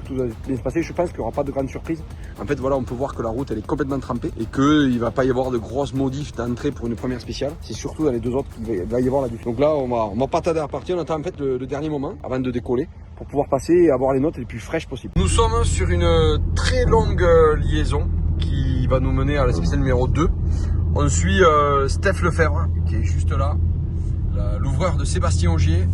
tout va bien se passer. Je pense qu'il n'y aura pas de grande surprise. En fait voilà, on peut voir que la route elle est complètement trempée et qu'il ne va pas y avoir de grosses modifs d'entrée pour une première spéciale. C'est surtout dans les deux autres qu'il va y avoir la différence. Donc là on va pas tarder à partir, on attend en fait le dernier moment avant de décoller pour pouvoir passer et avoir les notes les plus fraîches possibles. Nous sommes sur une très longue liaison qui va nous mener à la spéciale numéro 2. On suit Steph Lefebvre qui est juste là, l'ouvreur de Sébastien Ogier,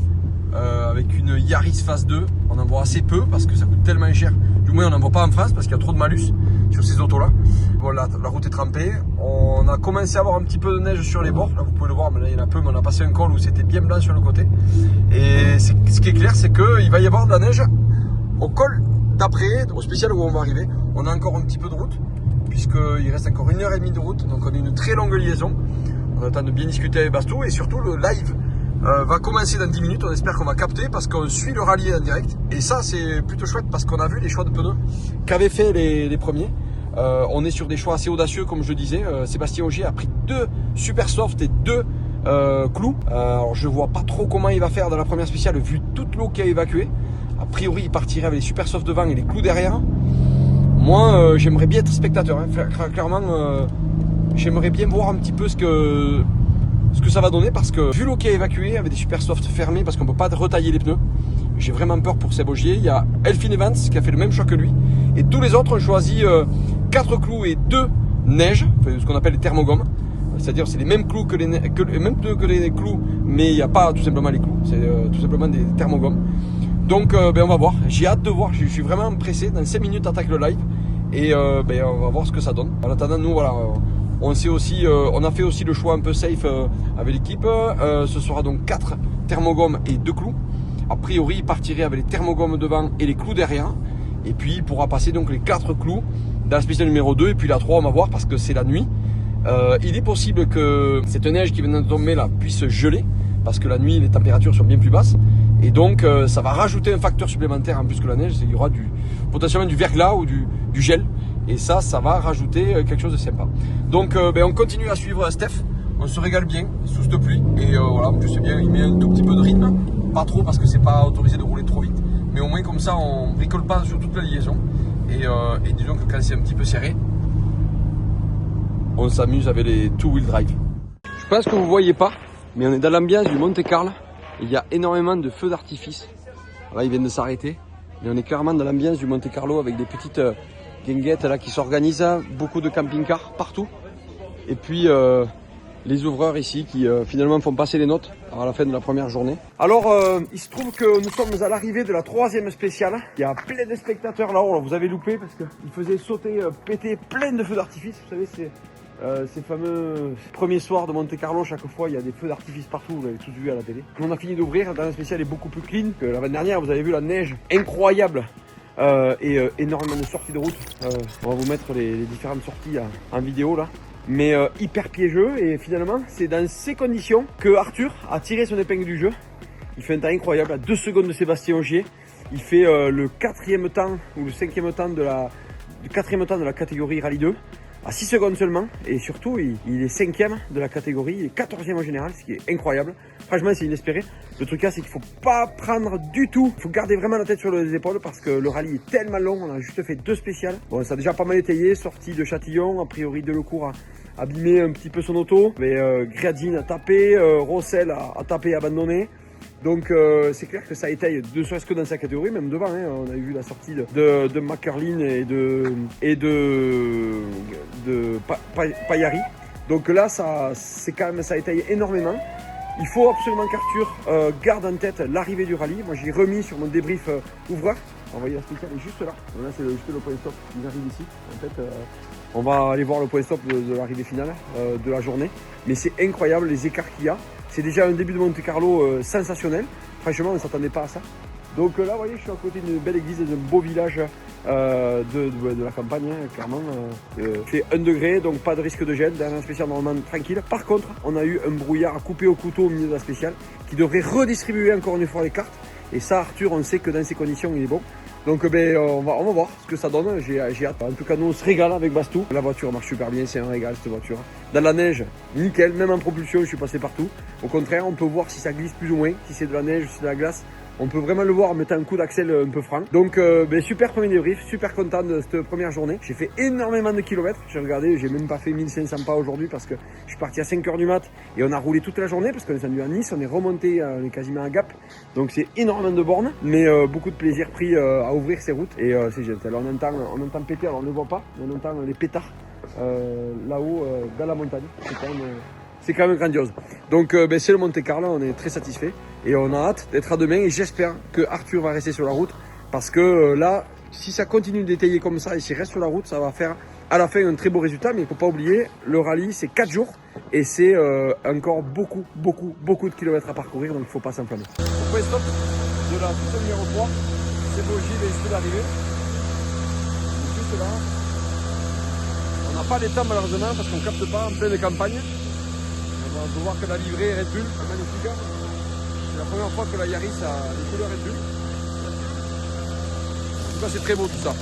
avec une Yaris phase 2. On en voit assez peu parce que ça coûte tellement cher. Du moins on n'en voit pas en France parce qu'il y a trop de malus sur ces autos là. Bon, la route est trempée. On a commencé à avoir un petit peu de neige sur les bords. Là vous pouvez le voir, mais là il y en a peu, mais on a passé un col où c'était bien blanc sur le côté. Et ce qui est clair, c'est qu'il va y avoir de la neige au col d'après, au spécial où on va arriver. On a encore un petit peu de route, puisqu'il reste encore 1h30 de route, donc on a une très longue liaison. On attend de bien discuter avec Bastou et surtout le live va commencer dans 10 minutes. On espère qu'on va capter parce qu'on suit le rallye en direct. Et ça c'est plutôt chouette parce qu'on a vu les choix de pneus qu'avaient fait les premiers. On est sur des choix assez audacieux comme je disais. Sébastien Ogier a pris 2 super soft et 2 clous. Alors je vois pas trop comment il va faire dans la première spéciale vu toute l'eau qu'il a évacuée. A priori il partirait avec les super soft devant et les clous derrière. Moi, j'aimerais bien être spectateur. Hein. Clairement, j'aimerais bien voir un petit peu ce que ça va donner parce que vu l'eau qui est évacuée avec des super softs fermés parce qu'on ne peut pas retailler les pneus, j'ai vraiment peur pour Seb Ogier. Il y a Elfin Evans qui a fait le même choix que lui et tous les autres ont choisi 4 clous et 2 neiges, ce qu'on appelle les thermogommes. C'est-à-dire c'est les mêmes clous que les mêmes pneus que les clous, mais il n'y a pas tout simplement les clous, c'est tout simplement des thermogommes. Donc on va voir, j'ai hâte de voir, je suis vraiment pressé, dans 5 minutes attaque le live et on va voir ce que ça donne. En attendant nous voilà, on a fait aussi le choix un peu safe avec l'équipe, ce sera donc 4 thermogommes et 2 clous. A priori il partirait avec les thermogommes devant et les clous derrière et puis il pourra passer donc les 4 clous dans la spéciale numéro 2 et puis la 3 on va voir parce que c'est la nuit. Il est possible que cette neige qui vient de tomber là puisse geler parce que la nuit les températures sont bien plus basses et donc ça va rajouter un facteur supplémentaire en plus que la neige, il y aura potentiellement du verglas ou du gel et ça va rajouter quelque chose de sympa. Donc on continue à suivre Steph, on se régale bien sous cette pluie et voilà, en plus c'est bien, il met un tout petit peu de rythme, pas trop parce que c'est pas autorisé de rouler trop vite, mais au moins comme ça on bricole pas sur toute la liaison et disons que quand c'est un petit peu serré, on s'amuse avec les two-wheel drive. Je pense que vous voyez pas, mais on est dans l'ambiance du Monte Carlo. Il y a énormément de feux d'artifice. Là, ils viennent de s'arrêter. Mais on est clairement dans l'ambiance du Monte Carlo avec des petites guinguettes là qui s'organisent. Beaucoup de camping-cars partout. Et puis les ouvreurs ici qui finalement font passer les notes à la fin de la première journée. Alors, il se trouve que nous sommes à l'arrivée de la 3e spéciale. Il y a plein de spectateurs là-haut. Vous avez loupé parce qu'ils faisaient sauter, péter plein de feux d'artifice. Vous savez, c'est ces fameux premiers soirs de Monte Carlo, chaque fois il y a des feux d'artifice partout, vous l'avez tous vu à la télé. On a fini d'ouvrir, la spéciale est beaucoup plus clean que l'année dernière, vous avez vu la neige incroyable et énormément de sorties de route. On va vous mettre les différentes sorties en vidéo là. Mais hyper piégeux et finalement c'est dans ces conditions que Arthur a tiré son épingle du jeu. Il fait un temps incroyable à 2 secondes de Sébastien Ogier. Il fait le 4e temps ou le 5e temps de la catégorie Rallye 2. À 6 secondes seulement et surtout il est 5e de la catégorie, il est 14e en général, ce qui est incroyable. Franchement c'est inespéré. Le truc là c'est qu'il faut pas prendre du tout, il faut garder vraiment la tête sur les épaules parce que le rallye est tellement long, on a juste fait 2 spéciales. Bon ça a déjà pas mal étayé, sortie de Châtillon, a priori Delecourt a abîmé un petit peu son auto, mais Griadzine a tapé, Rossel a tapé et abandonné. Donc c'est clair que ça étaye de serait-ce que dans sa catégorie, même devant, hein, on a vu la sortie de McCarlin et de Payari. Donc là ça étaye énormément. Il faut absolument qu'Arthur garde en tête l'arrivée du rallye. Moi j'ai remis sur mon débrief ouvreur. Vous voyez la spéciale est juste là. Là c'est juste le point stop. Ils arrivent ici. En fait On va aller voir le point stop de l'arrivée finale de la journée. Mais c'est incroyable les écarts qu'il y a. C'est déjà un début de Monte Carlo sensationnel. Franchement, on ne s'attendait pas à ça. Donc là, vous voyez, je suis à côté d'une belle église et d'un beau village de la campagne, hein, clairement. Il fait 1 degré, donc pas de risque de gel. Dernière spéciale normalement tranquille. Par contre, on a eu un brouillard à couper au couteau au milieu de la spéciale qui devrait redistribuer encore une fois les cartes. Et ça, Arthur, on sait que dans ces conditions, il est bon. Donc on va voir ce que ça donne, j'ai hâte. En tout cas, nous on se régale avec Bastou. La voiture marche super bien, c'est un régal cette voiture. Dans la neige, nickel, même en propulsion, je suis passé partout. Au contraire, on peut voir si ça glisse plus ou moins, si c'est de la neige ou si c'est de la glace. On peut vraiment le voir en mettant un coup d'axel un peu franc. Donc super premier débrief, super content de cette première journée. J'ai fait énormément de kilomètres. J'ai regardé, j'ai même pas fait 1500 pas aujourd'hui parce que je suis parti à 5h du mat et on a roulé toute la journée parce qu'on est descendu à Nice, on est remonté, on est quasiment à Gap. Donc c'est énormément de bornes, mais beaucoup de plaisir pris à ouvrir ces routes et c'est génial. Alors on entend péter, alors on ne voit pas, mais on entend les pétards là-haut dans la montagne. C'est quand même grandiose. Donc c'est le Monte Carlo, on est très satisfait et on a hâte d'être à demain et j'espère que Arthur va rester sur la route parce que là, si ça continue d'étayer comme ça et s'il reste sur la route, ça va faire à la fin un très beau résultat. Mais il ne faut pas oublier, le rallye c'est 4 jours et c'est encore beaucoup de kilomètres à parcourir, donc il ne faut pas s'enflammer. Au point stop de la toute numéro 3, c'est beau, j'y vais juste d'arriver. Juste là. On n'a pas les temps malheureusement parce qu'on ne capte pas en pleine campagne. On peut voir que la livrée est Red Bull, magnifique. C'est la première fois que la Yaris a les couleurs Red Bull. En tout cas, c'est très beau tout ça.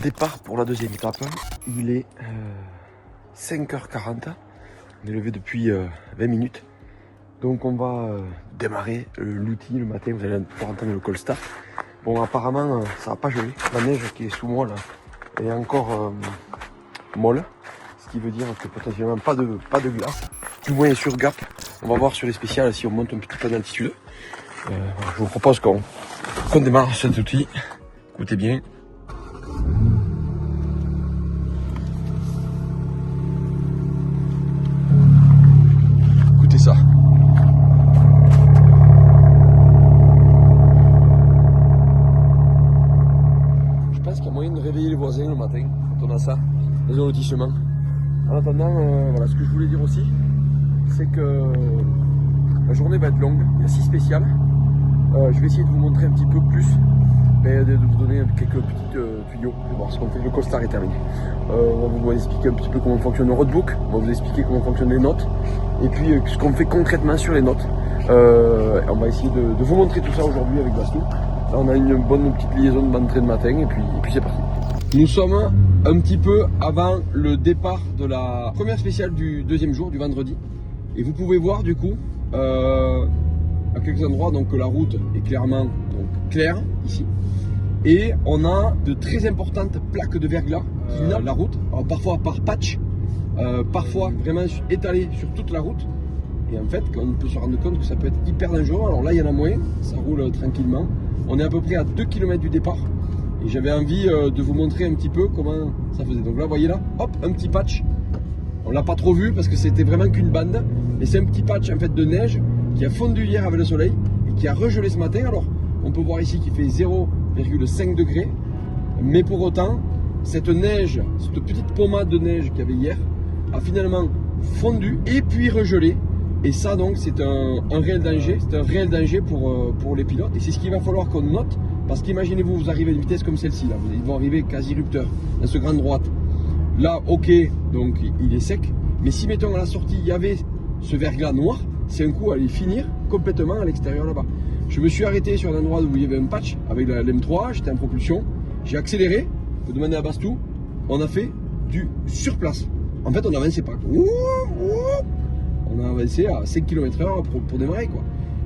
Départ pour la deuxième étape, il est 5h40, on est levé depuis 20 minutes, donc on va démarrer l'outil le matin, vous allez pouvoir entendre le call start. Bon apparemment ça va pas geler, la neige qui est sous moi là est encore molle, ce qui veut dire que potentiellement pas de glace, du moins sur Gap. On va voir sur les spéciales si on monte un petit peu d'altitude. Je vous propose qu'on démarre cet outil, écoutez bien. Écoutez ça. Je pense qu'il y a moyen de réveiller les voisins le matin quand on a ça dans un lotissement. En attendant, voilà, ce que je voulais dire aussi, c'est que la journée va être longue. Il y a 6 spéciales. Je vais essayer de vous montrer un petit peu plus, de vous donner quelques petits tuyaux. Bon, ce qu'on fait, le costard est terminé. On va vous expliquer un petit peu comment fonctionne le roadbook, on va vous expliquer comment fonctionnent les notes, et puis ce qu'on fait concrètement sur les notes. On va essayer de vous montrer tout ça aujourd'hui avec Bastou. Là, on a une bonne petite liaison d'entrée de matin, et puis c'est parti. Nous sommes un petit peu avant le départ de la première spéciale du deuxième jour, du vendredi. Et vous pouvez voir du coup, à quelques endroits, donc que la route est clairement claire ici. Et on a de très importantes plaques de verglas qui nappent la route, alors parfois par patch, parfois vraiment étalées sur toute la route. Et en fait, on peut se rendre compte que ça peut être hyper dangereux. Alors là, il y en a moins, ça roule tranquillement. On est à peu près à 2 km du départ. Et j'avais envie de vous montrer un petit peu comment ça faisait. Donc là, vous voyez là, hop, un petit patch. On l'a pas trop vu parce que c'était vraiment qu'une bande. Mais c'est un petit patch en fait de neige qui a fondu hier avec le soleil et qui a regelé ce matin. Alors, on peut voir ici qu'il fait 0,5 degrés. Mais pour autant, cette neige, cette petite pommade de neige qu'il y avait hier, a finalement fondu et puis regelé. Et ça donc c'est un réel danger, c'est un réel danger pour les pilotes. Et c'est ce qu'il va falloir qu'on note, parce qu'imaginez-vous, vous arrivez à une vitesse comme celle-ci, là, ils vont arriver quasi rupteur, dans ce grand droite. Là, ok, donc il est sec, mais si mettons à la sortie, il y avait ce verglas noir, c'est un coup à aller finir complètement à l'extérieur là-bas. Je me suis arrêté sur un endroit où il y avait un patch avec l'M3, j'étais en propulsion, j'ai accéléré, faut demander à Bastou, on a fait du surplace. En fait, on n'avançait pas. On a avancé à 5 km/h pour démarrer quoi.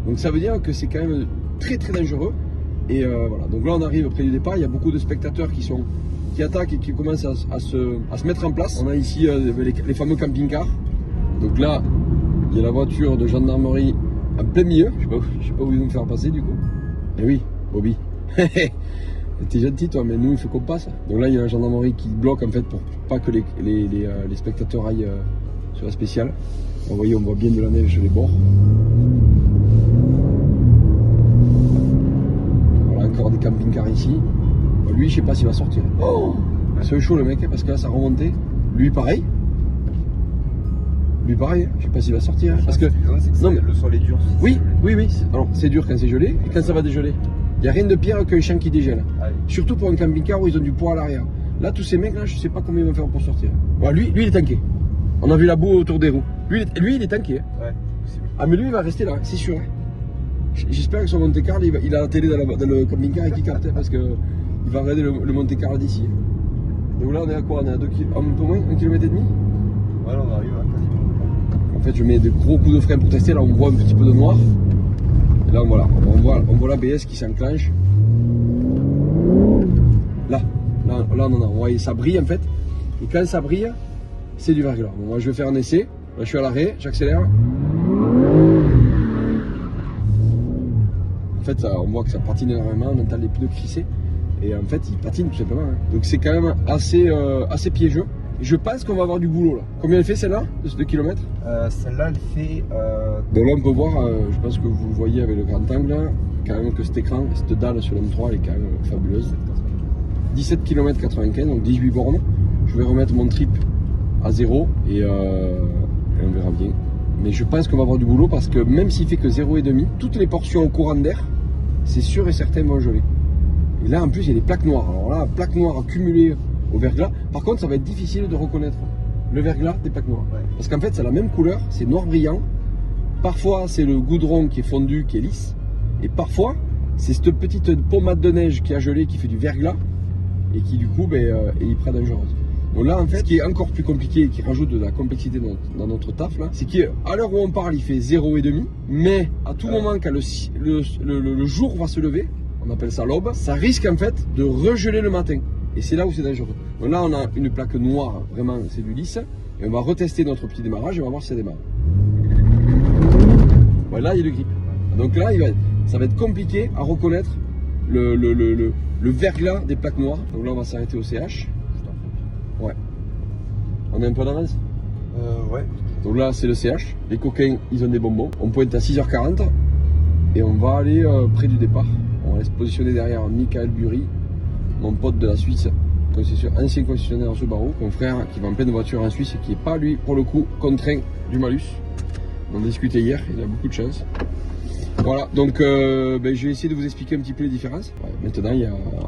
Donc ça veut dire que c'est quand même très très dangereux. Et voilà, donc là on arrive près du départ, il y a beaucoup de spectateurs qui attaquent et qui commencent à se mettre en place. On a ici les fameux camping-cars. Donc là, il y a la voiture de gendarmerie en plein milieu. Je sais pas où ils vont me faire passer du coup. Eh oui, Bobby. T'es gentil toi, mais nous il faut qu'on passe. Donc là il y a la gendarmerie qui bloque en fait pour pas que les spectateurs aillent sur la spéciale. Vous voyez, on voit bien de la neige sur les bords. Voilà, encore des camping-cars ici. Bon, lui je sais pas s'il va sortir. Oh, c'est chaud le mec, parce que là ça remontait. Lui pareil. Lui pareil, je sais pas s'il va sortir. Parce que
non, mais le sol est dur.
Oui. Alors c'est dur quand c'est gelé et quand ça va dégeler. Il n'y a rien de pire qu'un champ qui dégèle. Ah oui. Surtout pour un camping-car où ils ont du poids à l'arrière. Là, tous ces mecs là, je sais pas comment ils vont faire pour sortir. Ouais, lui il est tanké. On a vu la boue autour des roues. Lui il est tanké. Hein. Ouais, possible. Ah mais lui il va rester là, c'est sûr. J'espère que son Monte-Carlo, il a la télé dans le camping-car et qu'il capte parce qu'il va regarder le Monte-Carlo d'ici. Donc là on est à quoi? On est à 2 km, un peu moins, 1,5 km.
Ouais, là on arrive hein, quasiment.
En fait je mets de gros coups de frein pour tester, là on voit un petit peu de noir. Et là voilà, on voit l'ABS qui s'enclenche. Là non, vous voyez ça brille en fait. Et quand ça brille, c'est du verglas. Bon, moi je vais faire un essai. Là je suis à l'arrêt, j'accélère. En fait on voit que ça patine énormément, on entend les pneus crisser. Et en fait il patine tout simplement. Hein. Donc c'est quand même assez piégeux. Et je pense qu'on va avoir du boulot là. Combien elle fait celle-là de 2 km?
Celle-là elle fait...
Donc là on peut voir, je pense que vous le voyez avec le grand angle, quand même que cet écran, cette dalle sur l'M3 elle est quand même fabuleuse. 17 km 95, donc 18 bornes. Je vais remettre mon trip à 0 et on verra bien. Mais je pense qu'on va avoir du boulot parce que même s'il fait que 0,5, toutes les portions au courant d'air, c'est sûr et certain vont geler. Et là en plus il y a des plaques noires. Alors là, plaques noires accumulées au verglas. Par contre ça va être difficile de reconnaître le verglas des plaques noires. Ouais. Parce qu'en fait c'est la même couleur, c'est noir brillant. Parfois c'est le goudron qui est fondu, qui est lisse. Et parfois c'est cette petite pommade de neige qui a gelé, qui fait du verglas. Et qui du coup est hyper dangereuse. Donc là en fait ce qui est encore plus compliqué et qui rajoute de la complexité dans notre taf là, c'est qu'à l'heure où on parle il fait 0,5, mais à tout moment quand le jour va se lever, on appelle ça l'aube, ça risque en fait de regeler le matin. Et c'est là où c'est dangereux. Donc là on a une plaque noire, vraiment c'est du lisse, et on va retester notre petit démarrage et on va voir si ça démarre. Ouais, là il y a le grip. Donc là ça va être compliqué à reconnaître le verglas des plaques noires. Donc là on va s'arrêter au CH. Ouais. On est un peu d'avance?
Ouais.
Donc là c'est le CH. Les coquins ils ont des bonbons. On pointe à 6h40 et on va aller près du départ. On va se positionner derrière Michael Bury, mon pote de la Suisse, ancien concessionnaire Subaru, mon frère qui vend plein de voitures en Suisse et qui n'est pas lui pour le coup contraint du malus. On en discutait hier, il a beaucoup de chance. Voilà, donc je vais essayer de vous expliquer un petit peu les différences. Ouais, maintenant,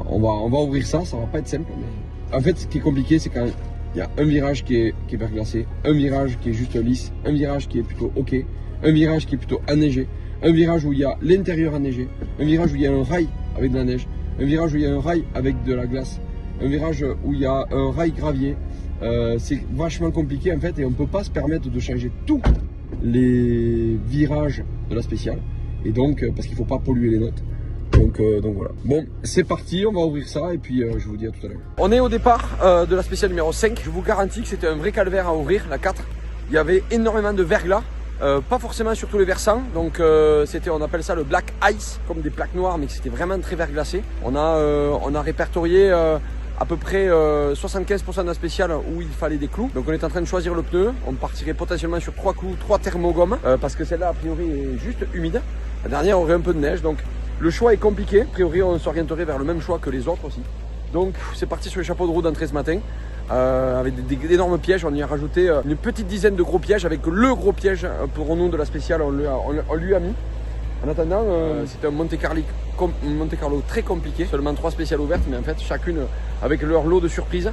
on va ouvrir ça, ça va pas être simple. Mais... En fait, ce qui est compliqué, c'est quand il y a un virage qui est verglacé, un virage qui est juste lisse, un virage qui est plutôt ok, un virage qui est plutôt enneigé, un virage où il y a l'intérieur enneigé, un virage où il y a un rail avec de la neige, un virage où il y a un rail avec de la glace, un virage où il y a un rail gravier. C'est vachement compliqué en fait et on ne peut pas se permettre de changer tous les virages de la spéciale. Et donc, parce qu'il ne faut pas polluer les notes. Donc voilà. Bon, c'est parti, on va ouvrir ça et puis je vous dis à tout à l'heure. On est au départ de la spéciale numéro 5. Je vous garantis que c'était un vrai calvaire à ouvrir, la 4. Il y avait énormément de verglas, pas forcément sur tous les versants. Donc on appelle ça le black ice, comme des plaques noires, mais c'était vraiment très verglacé. On a répertorié à peu près 75% de la spéciale où il fallait des clous. Donc on est en train de choisir le pneu. On partirait potentiellement sur 3 clous, 3 thermogommes, parce que celle-là a priori est juste humide. La dernière aurait un peu de neige, donc le choix est compliqué. A priori on s'orienterait vers le même choix que les autres aussi. Donc c'est parti sur les chapeaux de roue d'entrée ce matin. Avec d'énormes pièges, on y a rajouté une petite dizaine de gros pièges avec le gros piège pour nous de la spéciale, on lui a mis. En attendant, c'était un Monte Carlo très compliqué, seulement 3 spéciales ouvertes, mais en fait chacune avec leur lot de surprises.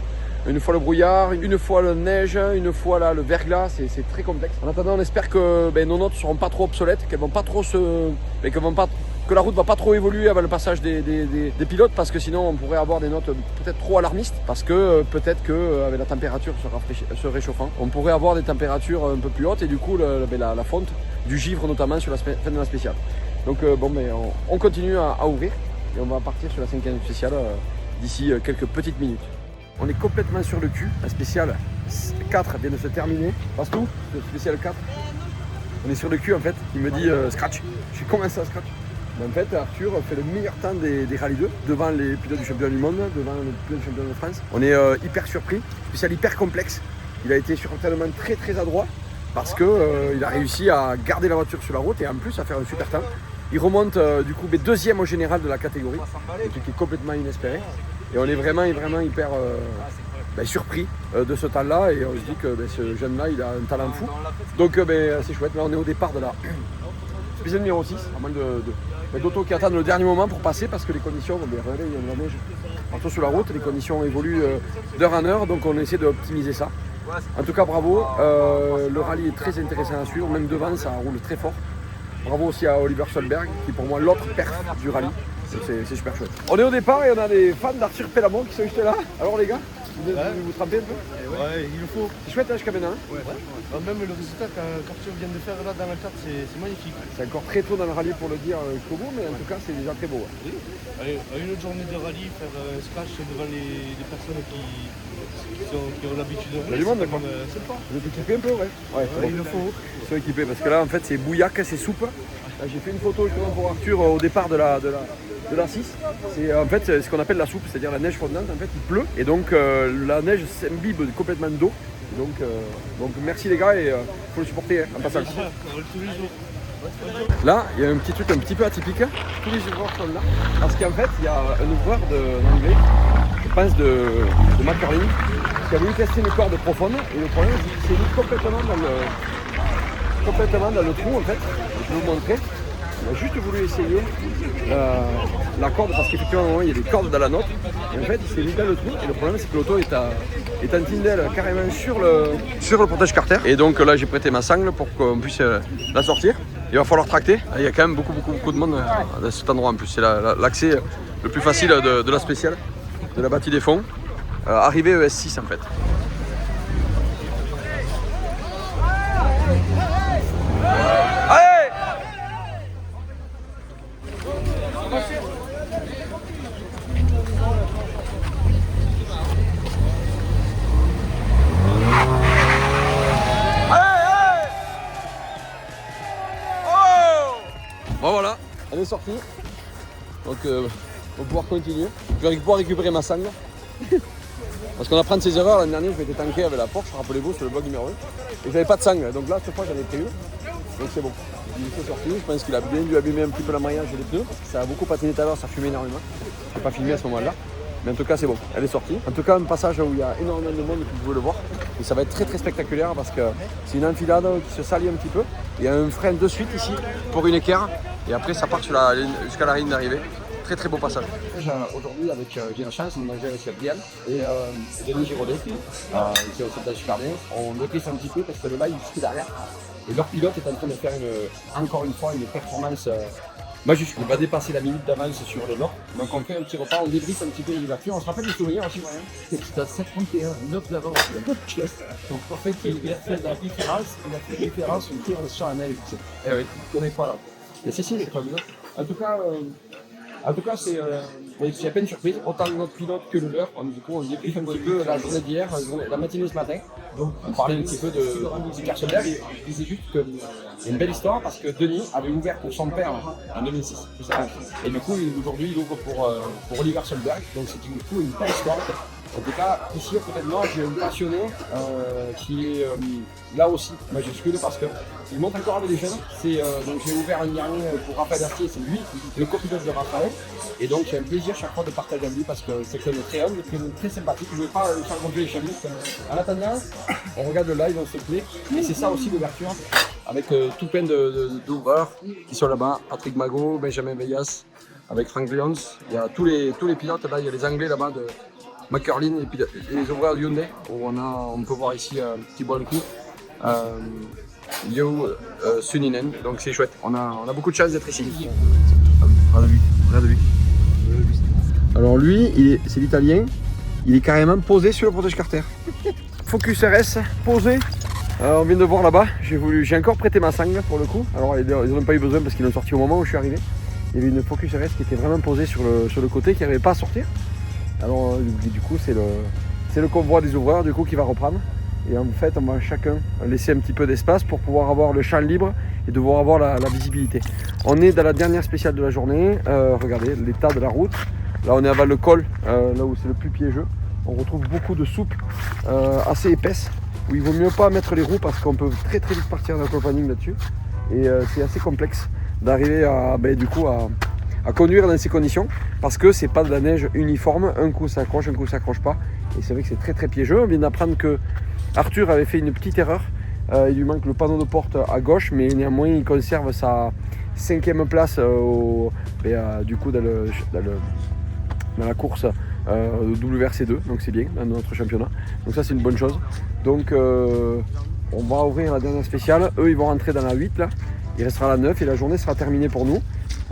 Une fois le brouillard, une fois la neige, une fois là, le verglas, c'est très complexe. En attendant, on espère que nos notes ne seront pas trop obsolètes, qu'elles vont pas trop que la route va pas trop évoluer avant le passage des pilotes, parce que sinon on pourrait avoir des notes peut-être trop alarmistes, parce que peut-être qu'avec la température se réchauffant, on pourrait avoir des températures un peu plus hautes et du coup la fonte du givre notamment sur la fin de la spéciale. Donc on continue à ouvrir et on va partir sur la 5e spéciale d'ici quelques petites minutes. On est complètement sur le cul, la spéciale 4 vient de se terminer. Passe tout, le spécial 4. On est sur le cul en fait, il me dit scratch. Je fais comment ça scratch? En fait, Arthur fait le meilleur temps des Rallye 2 devant les pilotes du championnat du monde, devant les pilotes du championnat de France. On est hyper surpris, spécial hyper complexe. Il a été sur un tellement très très adroit parce qu'il a réussi à garder la voiture sur la route et en plus à faire un super temps. Il remonte du coup deuxième au général de la catégorie, un truc qui est complètement inespéré. Et on est vraiment hyper surpris de ce temps-là et on se dit que ce jeune-là il a un talent fou. Donc c'est chouette, là on est au départ de la spéciale numéro 6, à moins d'autos qui attendent le dernier moment pour passer parce que les conditions, regardez, il y a de la neige partout sur la route, les conditions évoluent d'heure en heure, donc on essaie d'optimiser ça. En tout cas bravo, le rallye est très intéressant à suivre, même devant ça roule très fort. Bravo aussi à Oliver Solberg qui est pour moi l'autre perf du rallye, c'est super chouette. On est au départ et on a des fans d'Arthur Pellamont qui sont juste là. Alors les gars, vous trempez un peu?
Ouais, il le faut.
C'est chouette jusqu'à maintenant.
Ouais. Même le résultat qu'Arthur vient de faire là dans la carte, c'est magnifique.
C'est encore très tôt dans le rallye pour le dire jusqu'au bout, mais en tout cas c'est déjà très beau.
Oui. Allez, une autre journée de rallye, faire un splash devant les personnes qui ont l'habitude de rouler.
Il y a du monde d'accord.
C'est sympa.
Vous êtes équipés un peu, ouais.
Il le faut.
Ils sont équipés parce que là en fait c'est bouillac, c'est soupe. Là, j'ai fait une photo justement pour Arthur au départ de la 6. C'est en fait ce qu'on appelle la soupe, c'est-à-dire la neige fondante. En fait il pleut et donc la neige s'imbibe complètement d'eau. Donc merci les gars et faut le supporter en passant.
Tous les jours.
Là il y a un petit truc un petit peu atypique. Tous les ouvreurs sont là parce qu'en fait il y a un ouvreur d'anglais, je pense de McCurling, qui a voulu tester une corde profonde et le problème c'est qu'il s'est mis complètement dans le trou en fait. Je vais vous montrer. On a juste voulu essayer la corde parce qu'effectivement il y a des cordes dans la nôtre et en fait il s'est mis dans le trou et le problème c'est que l'auto est en tindelle carrément sur le protège carter et donc là j'ai prêté ma sangle pour qu'on puisse la sortir. Il va falloir tracter, il y a quand même beaucoup de monde à cet endroit en plus, c'est l'accès le plus facile de la spéciale, de la bâtie des fonds, arrivée ES6 en fait. Bon voilà, elle est sortie, donc on va pouvoir continuer. Je vais pouvoir récupérer ma sangle. Parce qu'on apprend de ses erreurs, l'année dernière je m'étais tanké avec la Porsche, rappelez-vous, sur le blog numéro 1. Et j'avais pas de sangle, donc là cette fois j'en ai pris une. Donc c'est bon. Il est sorti, je pense qu'il a bien dû abîmer un petit peu l'embrayage et les pneus. Ça a beaucoup patiné tout à l'heure, ça fumait énormément. Je n'ai pas filmé à ce moment-là. Mais en tout cas c'est bon, elle est sortie. En tout cas un passage où il y a énormément de monde, vous pouvez le voir. Et ça va être très spectaculaire parce que c'est une enfilade qui se salit un petit peu. Il y a un frein de suite ici pour une équerre. Et après ça part jusqu'à la ligne d'arrivée. Très beau passage. Aujourd'hui j'ai la chance de manger avec Gabriel et Denis Giraudet qui est aussi dans super bien. On le glisse un petit peu parce que le bas il est derrière. Et leur pilote est en train de faire encore une fois une performance majuscule. Il va dépasser la minute d'avance sur le nord. Donc on fait un petit repas, on débriefe un petit peu l'ouverture. On se rappelle du souvenirs aussi, moyen. C'est à 7h31, 9 d'avance. Donc en fait il a fait la différence, on tire sur la neige. Eh oui, on n'est pas là. Mais c'est pas bien. En tout cas, c'est à peine surprise, autant notre pilote que le leur. Du coup, on débriefe un petit peu la journée d'hier, la matinée ce matin. Donc, on parlait un petit peu de Oliver Solberg. Je disais juste qu'il y a une belle histoire parce que Denis avait ouvert pour son père en 2006. Et du coup, aujourd'hui, il ouvre pour Oliver Solberg. Donc, c'est du coup une belle histoire. En tout cas, ici, à côté de moi, j'ai un passionné qui est là aussi majuscule parce qu'il monte encore avec des jeunes. Donc j'ai ouvert un dernier pour Raphaël Astier, c'est lui, le copilote de Raphaël. Et donc j'ai un plaisir chaque fois de partager avec lui parce que c'est quelqu'un de très humble, très sympathique. Je ne veux pas faire gonfler les chevilles. En attendant, on regarde le live, on se plaît. Et c'est ça aussi l'ouverture, avec tout plein d'ouvreurs qui sont là-bas. Patrick Magot, Benjamin Veillas, avec Frank Lyons. Il y a tous les pilotes là, il y a les Anglais là-bas de McCurling et puis les ouvreurs de Hyundai où on peut voir ici Thibaut Lecourt, Yo Suninen, donc c'est chouette, on a beaucoup de chance d'être ici. Regarde lui. Alors lui, c'est l'italien, il est carrément posé sur le protège carter. Focus RS, posé. On vient de voir là-bas, j'ai encore prêté ma sangle pour le coup. Alors ils n'en ont pas eu besoin parce qu'ils l'ont sorti au moment où je suis arrivé. Il y avait une Focus RS qui était vraiment posée sur le côté, qui n'arrivait pas à sortir. Alors du coup c'est le convoi des ouvreurs du coup qui va reprendre. Et en fait, on va chacun laisser un petit peu d'espace pour pouvoir avoir le champ libre et devoir avoir la visibilité. On est dans la dernière spéciale de la journée. Regardez l'état de la route. Là, on est avant le col, là où c'est le plus piégeux. On retrouve beaucoup de soupes assez épaisses, où il vaut mieux pas mettre les roues parce qu'on peut très très vite partir d'un aquaplaning là-dessus. Et c'est assez complexe d'arriver à conduire dans ces conditions parce que c'est pas de la neige uniforme. Un coup ça accroche, un coup ça accroche pas. Et c'est vrai que c'est très très piégeux. On vient d'apprendre que Arthur avait fait une petite erreur. Il lui manque le panneau de porte à gauche, mais néanmoins il conserve sa 5e place du coup dans la course WRC2, donc c'est bien dans notre championnat. Donc ça c'est une bonne chose. Donc on va ouvrir la dernière spéciale. Eux ils vont rentrer dans la 8 là. Il restera la 9 et la journée sera terminée pour nous.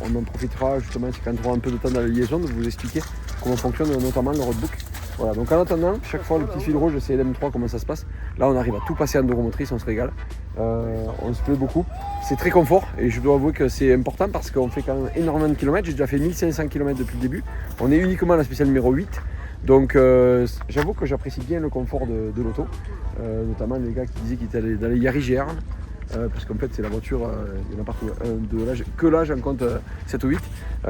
On en profitera justement quand on aura un peu de temps dans la liaison de vous expliquer comment fonctionne notamment le roadbook. Voilà, donc en attendant, chaque fois le petit fil rouge, c'est LM3, comment ça se passe. Là on arrive à tout passer en enduromotrice, on se régale. On se plaît beaucoup. C'est très confort et je dois avouer que c'est important parce qu'on fait quand même énormément de kilomètres. J'ai déjà fait 1500 km depuis le début. On est uniquement à la spéciale numéro 8. Donc j'avoue que j'apprécie bien le confort de l'auto. Notamment les gars qui disaient qu'ils étaient dans les Yaris GR. Parce qu'en fait c'est la voiture, il y en a partout, que là j'en compte 7 ou 8.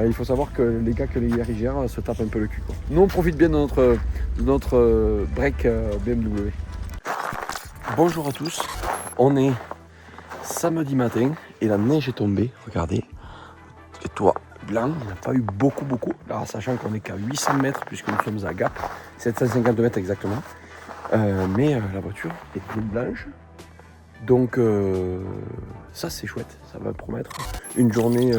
Il faut savoir que les gars que les RIGR se tapent un peu le cul, quoi. Nous on profite bien de notre break BMW. Bonjour à tous, on est samedi matin et la neige est tombée, regardez. Et toi blanc, il n'y a pas eu beaucoup, là sachant qu'on est qu'à 800 mètres puisque nous sommes à Gap, 750 mètres exactement. Mais la voiture est blanche. Donc ça c'est chouette, ça va promettre une journée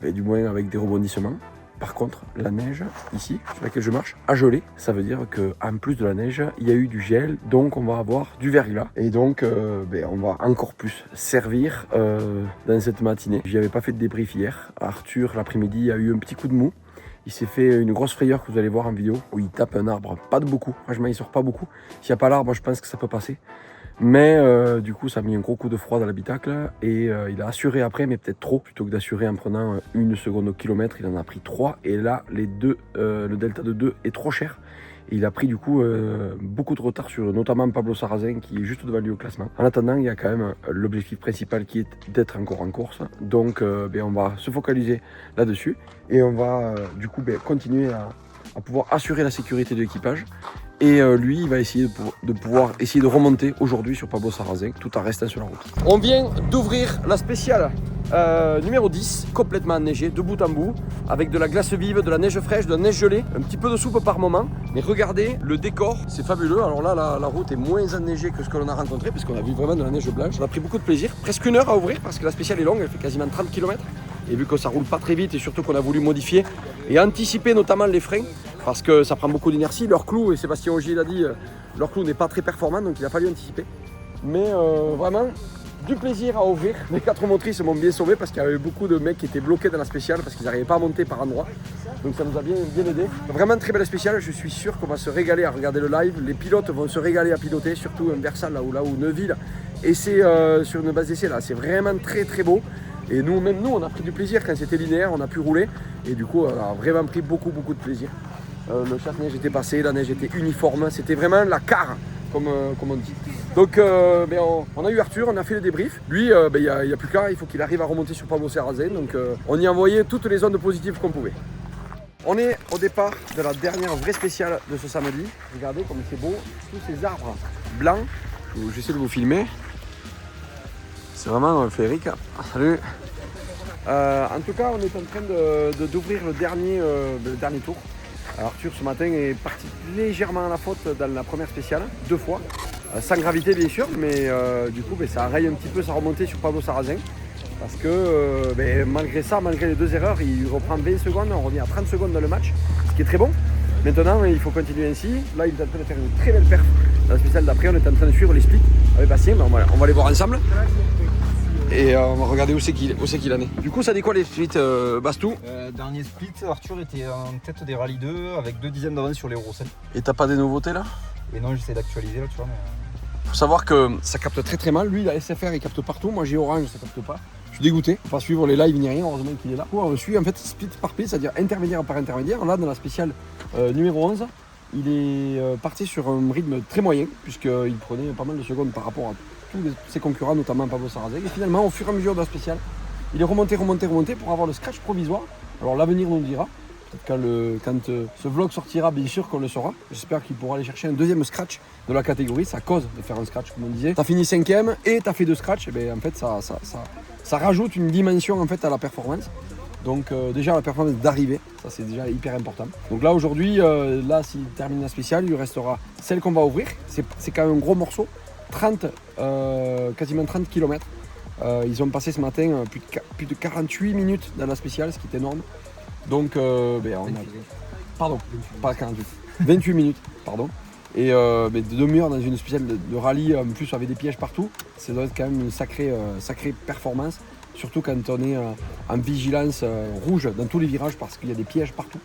du moins avec des rebondissements. Par contre la neige ici sur laquelle je marche a gelé, ça veut dire qu'en plus de la neige il y a eu du gel, donc on va avoir du verglas et donc on va encore plus servir dans cette matinée. J'y avais pas fait de débrief hier, Arthur l'après-midi a eu un petit coup de mou. Il s'est fait une grosse frayeur que vous allez voir en vidéo où il tape un arbre, pas de beaucoup, franchement il sort pas beaucoup. S'il n'y a pas l'arbre je pense que ça peut passer. Mais du coup ça a mis un gros coup de froid dans l'habitacle et il a assuré après, mais peut-être trop. Plutôt que d'assurer en prenant 1 seconde au kilomètre, il en a pris 3 et là le delta de 2 est trop cher. Et il a pris du coup beaucoup de retard sur notamment Pablo Sarrazin qui est juste devant lui au classement. En attendant il y a quand même l'objectif principal qui est d'être encore en course. Donc on va se focaliser là-dessus et on va du coup continuer à pouvoir assurer la sécurité de l'équipage. Et lui, il va essayer de pouvoir essayer de remonter aujourd'hui sur Pablo Sarrazin tout en restant sur la route. On vient d'ouvrir la spéciale numéro 10, complètement enneigée, de bout en bout, avec de la glace vive, de la neige fraîche, de la neige gelée, un petit peu de soupe par moment. Mais regardez, le décor, c'est fabuleux. Alors là, la route est moins enneigée que ce que l'on a rencontré, parce qu'on a vu vraiment de la neige blanche. On a pris beaucoup de plaisir. Presque 1 heure à ouvrir, parce que la spéciale est longue, elle fait quasiment 30 km. Et vu que ça roule pas très vite, et surtout qu'on a voulu modifier et anticiper notamment les freins, parce que ça prend beaucoup d'énergie. Leur clou, et Sébastien Ogier l'a dit, leur clou n'est pas très performant, donc il a fallu anticiper. Mais vraiment, du plaisir à ouvrir. Les 4 motrices m'ont bien sauvé parce qu'il y avait beaucoup de mecs qui étaient bloqués dans la spéciale parce qu'ils n'arrivaient pas à monter par endroits. Donc ça nous a bien aidé. Vraiment très belle spéciale, je suis sûr qu'on va se régaler à regarder le live. Les pilotes vont se régaler à piloter, surtout un Versal là où Neuville. Et c'est sur une base d'essai là, c'est vraiment très très beau. Et nous, on a pris du plaisir quand c'était linéaire, on a pu rouler. Et du coup, on a vraiment pris beaucoup de plaisir. Le chasse-neige était passé, la neige était uniforme, c'était vraiment la carre, comme on dit. Donc on a eu Arthur, on a fait le débrief. Lui, il n'y a plus qu'à, il faut qu'il arrive à remonter sur Pablo Sarrazin. Donc on y a envoyé toutes les zones positives qu'on pouvait. On est au départ de la dernière vraie spéciale de ce samedi. Regardez comme c'est beau, tous ces arbres blancs. J'essaie de vous filmer. C'est vraiment féerique. Salut. En tout cas, on est en train d'ouvrir le dernier tour. Arthur ce matin est parti légèrement à la faute dans la première spéciale, 2 fois, sans gravité bien sûr, mais du coup ça raye un petit peu sa remontée sur Pablo Sarrazin. Parce que malgré ça, malgré les 2 erreurs, il reprend 20 secondes, on revient à 30 secondes dans le match, ce qui est très bon. Maintenant, il faut continuer ainsi. Là, il est en train de faire une très belle perf. Dans la spéciale d'après, on est en train de suivre les splits avec Bastien, on va les voir ensemble. Et on va regarder où c'est qu'il en est. Du coup, ça dit quoi les splits, Bastou?
Dernier split, Arthur était en tête des rallyes 2 avec 2 dixièmes d'avance sur les Euro 7.
Et t'as pas des nouveautés là?
Et non, j'essaie d'actualiser là, tu vois. Mais...
Faut savoir que ça capte très mal. Lui, il a SFR, il capte partout. Moi, j'ai Orange, ça capte pas. Je suis dégoûté. On va pas suivre les lives ni rien, heureusement qu'il est là. On suit en fait split par split, c'est-à-dire intermédiaire par intermédiaire. Là, dans la spéciale numéro 11,
il est parti sur un rythme très moyen, puisqu'il prenait pas mal de secondes par rapport à tous ses concurrents, notamment Pablo Sarrazin. Et finalement, au fur et à mesure de la spéciale, il est remonté pour avoir le scratch provisoire. Alors l'avenir nous le dira. Peut-être quand ce vlog sortira, bien sûr qu'on le saura. J'espère qu'il pourra aller chercher un deuxième scratch de la catégorie. C'est à cause de faire un scratch, comme on disait. Tu as fini 5e et tu as fait 2 scratchs. Et bien, en fait, ça rajoute une dimension en fait, à la performance. Donc déjà la performance d'arrivée, ça c'est déjà hyper important. Donc là aujourd'hui, s'il termine la spéciale, il lui restera celle qu'on va ouvrir. C'est quand même un gros morceau, quasiment 30 km. Ils ont passé ce matin plus de 48 minutes dans la spéciale, ce qui est énorme. Donc, pardon, pas 48, 28 minutes, pardon. Et de demi-heure dans une spéciale de rallye, en plus avec des pièges partout, ça doit être quand même une sacrée performance. Surtout quand on est en vigilance rouge dans tous les virages parce qu'il y a des pièges partout.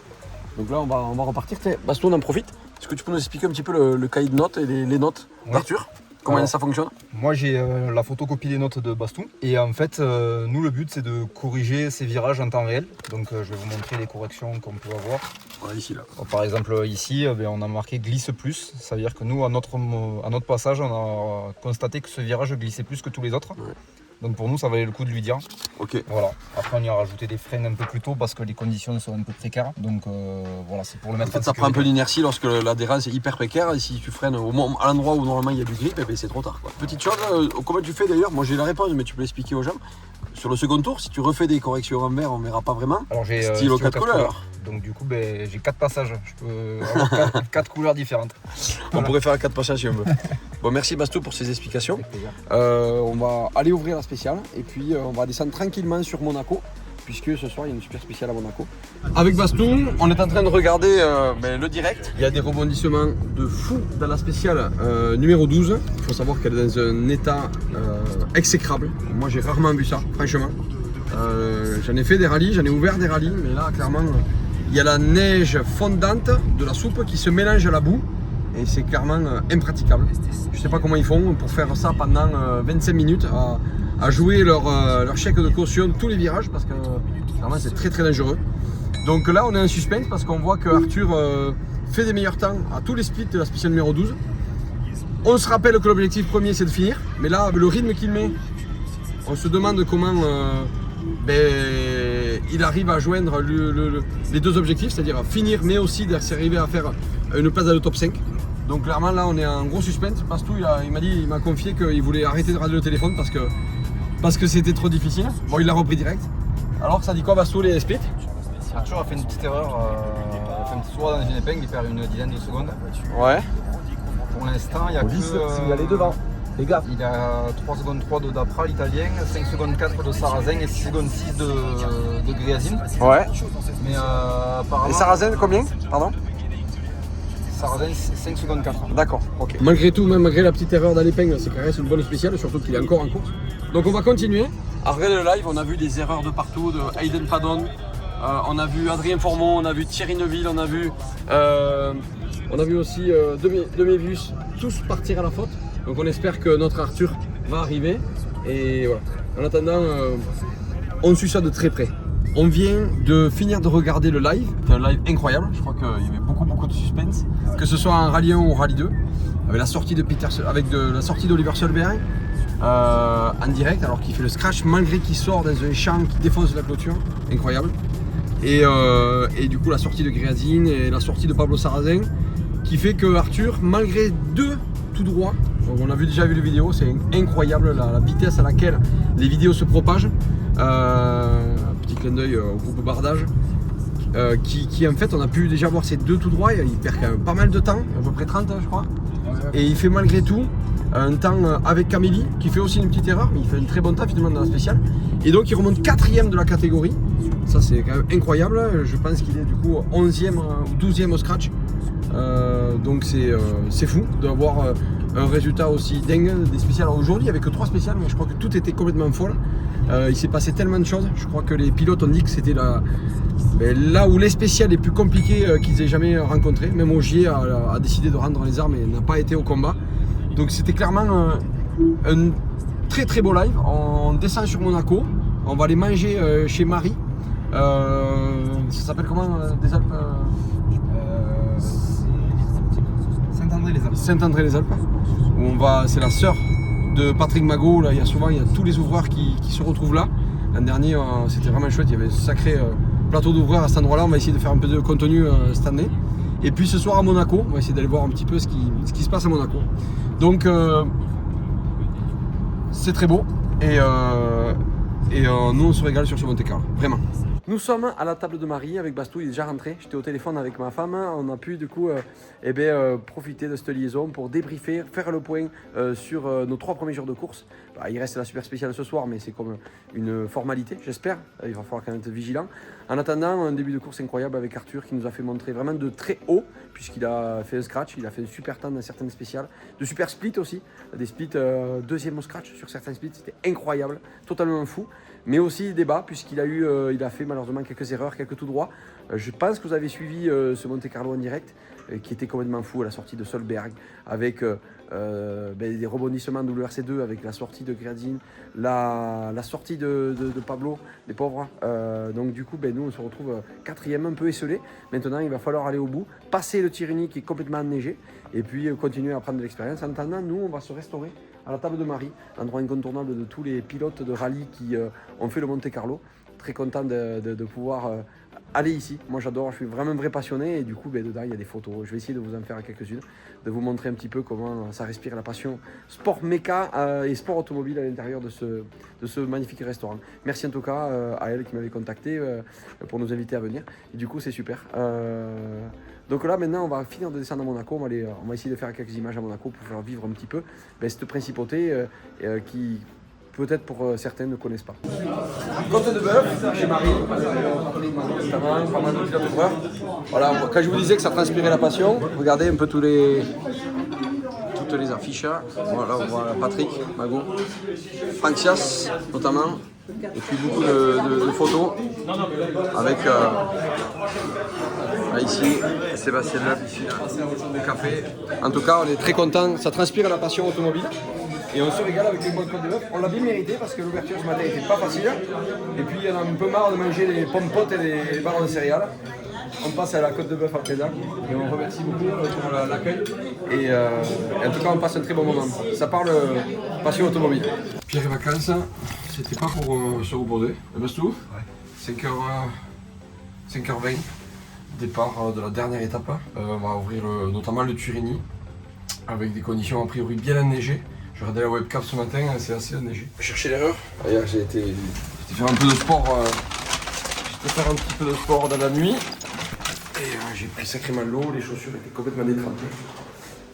Donc là, on va repartir. Baston, on en profite. Est-ce que tu peux nous expliquer un petit peu le cahier de notes et les notes d'Arthur ? Comment ça fonctionne ?
Moi j'ai la photocopie des notes de Baston et en fait nous le but c'est de corriger ces virages en temps réel. Donc je vais vous montrer les corrections qu'on peut avoir.
Voilà, ici là.
Par exemple ici on a marqué glisse plus, ça veut dire que nous à notre passage on a constaté que ce virage glissait plus que tous les autres. Ouais. Donc pour nous ça valait le coup de lui dire.
Ok.
Voilà. Après on y a rajouté des freins un peu plus tôt parce que les conditions sont un peu précaires. Donc voilà, c'est pour le mettre
en fait, ça prend un peu d'inertie lorsque l'adhérence est hyper précaire et si tu freines à l'endroit où normalement il y a du grip, c'est trop tard. Quoi. Petite chose, comment tu fais d'ailleurs ? Moi j'ai la réponse mais tu peux l'expliquer aux gens. Sur le second tour, si tu refais des corrections en vert, on verra pas vraiment.
Alors j'ai
stylo 4 couleurs.
Donc du coup j'ai 4 passages. Je peux avoir 4 couleurs différentes.
On pourrait faire 4 passages si on veut. Bon, merci Bastou pour ces explications. On va aller ouvrir la spéciale et puis on va descendre tranquillement sur Monaco puisque ce soir il y a une super spéciale à Monaco. Avec Bastou, on est en train de regarder le direct. Il y a des rebondissements de fou dans la spéciale numéro 12. Il faut savoir qu'elle est dans un état exécrable. Moi j'ai rarement vu ça, franchement. J'en ai fait des rallyes, j'en ai ouvert des rallyes, mais là clairement il y a la neige fondante de la soupe qui se mélange à la boue. Et c'est clairement impraticable. Je ne sais pas comment ils font pour faire ça pendant 25 minutes, à jouer leur chèque de caution tous les virages, parce que clairement c'est très très dangereux. Donc là on est en suspense parce qu'on voit que Arthur fait des meilleurs temps à tous les splits de la spéciale numéro 12. On se rappelle que l'objectif premier c'est de finir, mais là avec le rythme qu'il met, on se demande comment il arrive à joindre les deux objectifs, c'est-à-dire finir mais aussi d'arriver à faire une place dans le top 5. Donc clairement là on est en gros suspense. Bastou il m'a confié qu'il voulait arrêter de regarder le téléphone parce que c'était trop difficile. Bon il l'a repris direct. Alors ça dit quoi Bastou les splits ?
Arthur a fait une petite erreur, il a fait un petit tour dans une épingle, il perd une dizaine de secondes.
Ouais.
Pour l'instant il y a
il y a les devant. Les gars.
Il a 3 secondes 3 de Dapra l'italien, 5 secondes 4 de Sarrazin et 6 secondes 6 de Gréazine.
Ouais.
Mais apparemment.
Et Sarrazin combien ? Pardon ?
Sarrazin 5 secondes 4.
D'accord, ok. Malgré tout, même malgré la petite erreur dans l'épingle, c'est quand même une bonne spéciale, surtout qu'il est encore en course. Donc on va continuer. À regarder le live, on a vu des erreurs de partout, de Hayden Padon, on a vu Adrien Formon, on a vu Thierry Neuville, on a vu aussi Demévius, tous partir à la faute. Donc on espère que notre Arthur va arriver. Et voilà. En attendant, on suit ça de très près. On vient de finir de regarder le live, c'est un live incroyable, je crois qu'il y avait beaucoup de suspense, que ce soit en Rallye 1 ou en Rallye 2, avec la sortie la sortie d'Oliver Solberg en direct, alors qu'il fait le scratch malgré qu'il sort dans un champ qui défonce la clôture, incroyable. Et du coup la sortie de Gréazine et la sortie de Pablo Sarrazin, qui fait que Arthur, malgré 2 tout droit, donc on a déjà vu les vidéos, c'est incroyable la vitesse à laquelle les vidéos se propagent. Petit clin d'œil au groupe Bardage qui en fait on a pu déjà voir ces 2 tout droits, il perd quand même pas mal de temps, à peu près 30 je crois, et il fait malgré tout un temps avec Camélie qui fait aussi une petite erreur, mais il fait un très bon temps finalement dans la spéciale, et donc il remonte 4ème de la catégorie, ça c'est quand même incroyable, je pense qu'il est du coup 11ème ou 12ème au scratch, donc c'est fou d'avoir un résultat aussi dingue des spéciales. Aujourd'hui il n'y avait que 3 spéciales, mais je crois que tout était complètement folle. Il s'est passé tellement de choses, je crois que les pilotes ont dit que c'était là où les spéciales les plus compliquées qu'ils aient jamais rencontrées. Même Ogier a décidé de rendre les armes et n'a pas été au combat. Donc c'était clairement un très très beau live. On descend sur Monaco, on va aller manger chez Marie. Ça s'appelle comment des Alpes
Saint-André-les-Alpes, où on va, c'est la sœur de Patrick Magot. Là, il y a tous les ouvreurs qui se retrouvent là. L'an dernier, c'était vraiment chouette, il y avait un sacré plateau d'ouvreurs à cet endroit-là. On va essayer de faire un peu de contenu cette année. Et puis ce soir à Monaco, on va essayer d'aller voir un petit peu ce qui se passe à Monaco. Donc c'est très beau et nous on se régale sur ce Monte-Carlo, vraiment. Nous sommes à la table de Marie avec Bastou, il est déjà rentré. J'étais au téléphone avec ma femme, on a pu du coup profiter de cette liaison pour débriefer, faire le point sur nos 3 premiers jours de course. Bah, il reste la super spéciale ce soir, mais c'est comme une formalité, j'espère. Il va falloir quand même être vigilant. En attendant, un début de course incroyable avec Arthur qui nous a fait montrer vraiment de très haut, puisqu'il a fait un scratch, il a fait un super temps dans certaines spéciales, de super splits aussi, des splits deuxième au scratch sur certains splits, c'était incroyable, totalement fou. Mais aussi des bas, puisqu'il il a fait malheureusement quelques erreurs, quelques tout droits. Je pense que vous avez suivi ce Monte-Carlo en direct, qui était complètement fou à la sortie de Solberg, avec des rebondissements WRC2, avec la sortie de Gradine, la sortie de Pablo, les pauvres. Donc du coup, nous on se retrouve 4e, un peu esselé. Maintenant, il va falloir aller au bout, passer le Tirreni qui est complètement enneigé, et puis continuer à prendre de l'expérience. En attendant, nous, on va se restaurer à la table de Marie, l'endroit incontournable de tous les pilotes de rallye qui ont fait le Monte-Carlo. Très content de pouvoir aller ici. Moi j'adore, je suis vraiment un vrai passionné et du coup dedans il y a des photos. Je vais essayer de vous en faire quelques-unes, de vous montrer un petit peu comment ça respire la passion sport méca et sport automobile à l'intérieur de ce magnifique restaurant. Merci en tout cas à elle qui m'avait contacté pour nous inviter à venir. Et du coup c'est super. Donc là maintenant on va finir de descendre à Monaco, on va essayer de faire quelques images à Monaco pour faire vivre un petit peu cette principauté qui peut-être pour certains ne connaissent pas. Côte de bœuf chez Marie, notamment, pas mal de pilotes d'ouvreurs. Voilà, quand je vous disais que ça transpirait la passion, regardez un peu toutes les affiches. Voilà, on voit Patrick Magot, Franck Sias notamment, et puis beaucoup de photos avec ici Sébastien Loeb, ici le café. En tout cas, on est très content, ça transpire la passion automobile. Et on se régale avec les bonnes côtes de bœuf. On l'a bien mérité parce que l'ouverture ce matin n'était pas facile. Et puis il y en a un peu marre de manger les pommes potes et les barres de céréales. On passe à la côte de bœuf après ça. Et on remercie beaucoup pour l'accueil. Et en tout cas on passe un très bon moment. Ça parle passion automobile. Pierre et vacances, c'était pas pour se reposer. Le Bastou, 5h20, départ de la dernière étape. On va ouvrir notamment le Tirreni avec des conditions a priori bien enneigées. Je regardais la webcam ce matin, c'est assez enneigé. Chercher l'erreur. Hier j'ai été faire un peu de sport. Faire un petit peu de sport dans la nuit. Et j'ai pris sacrément l'eau, les chaussures étaient complètement détrempées.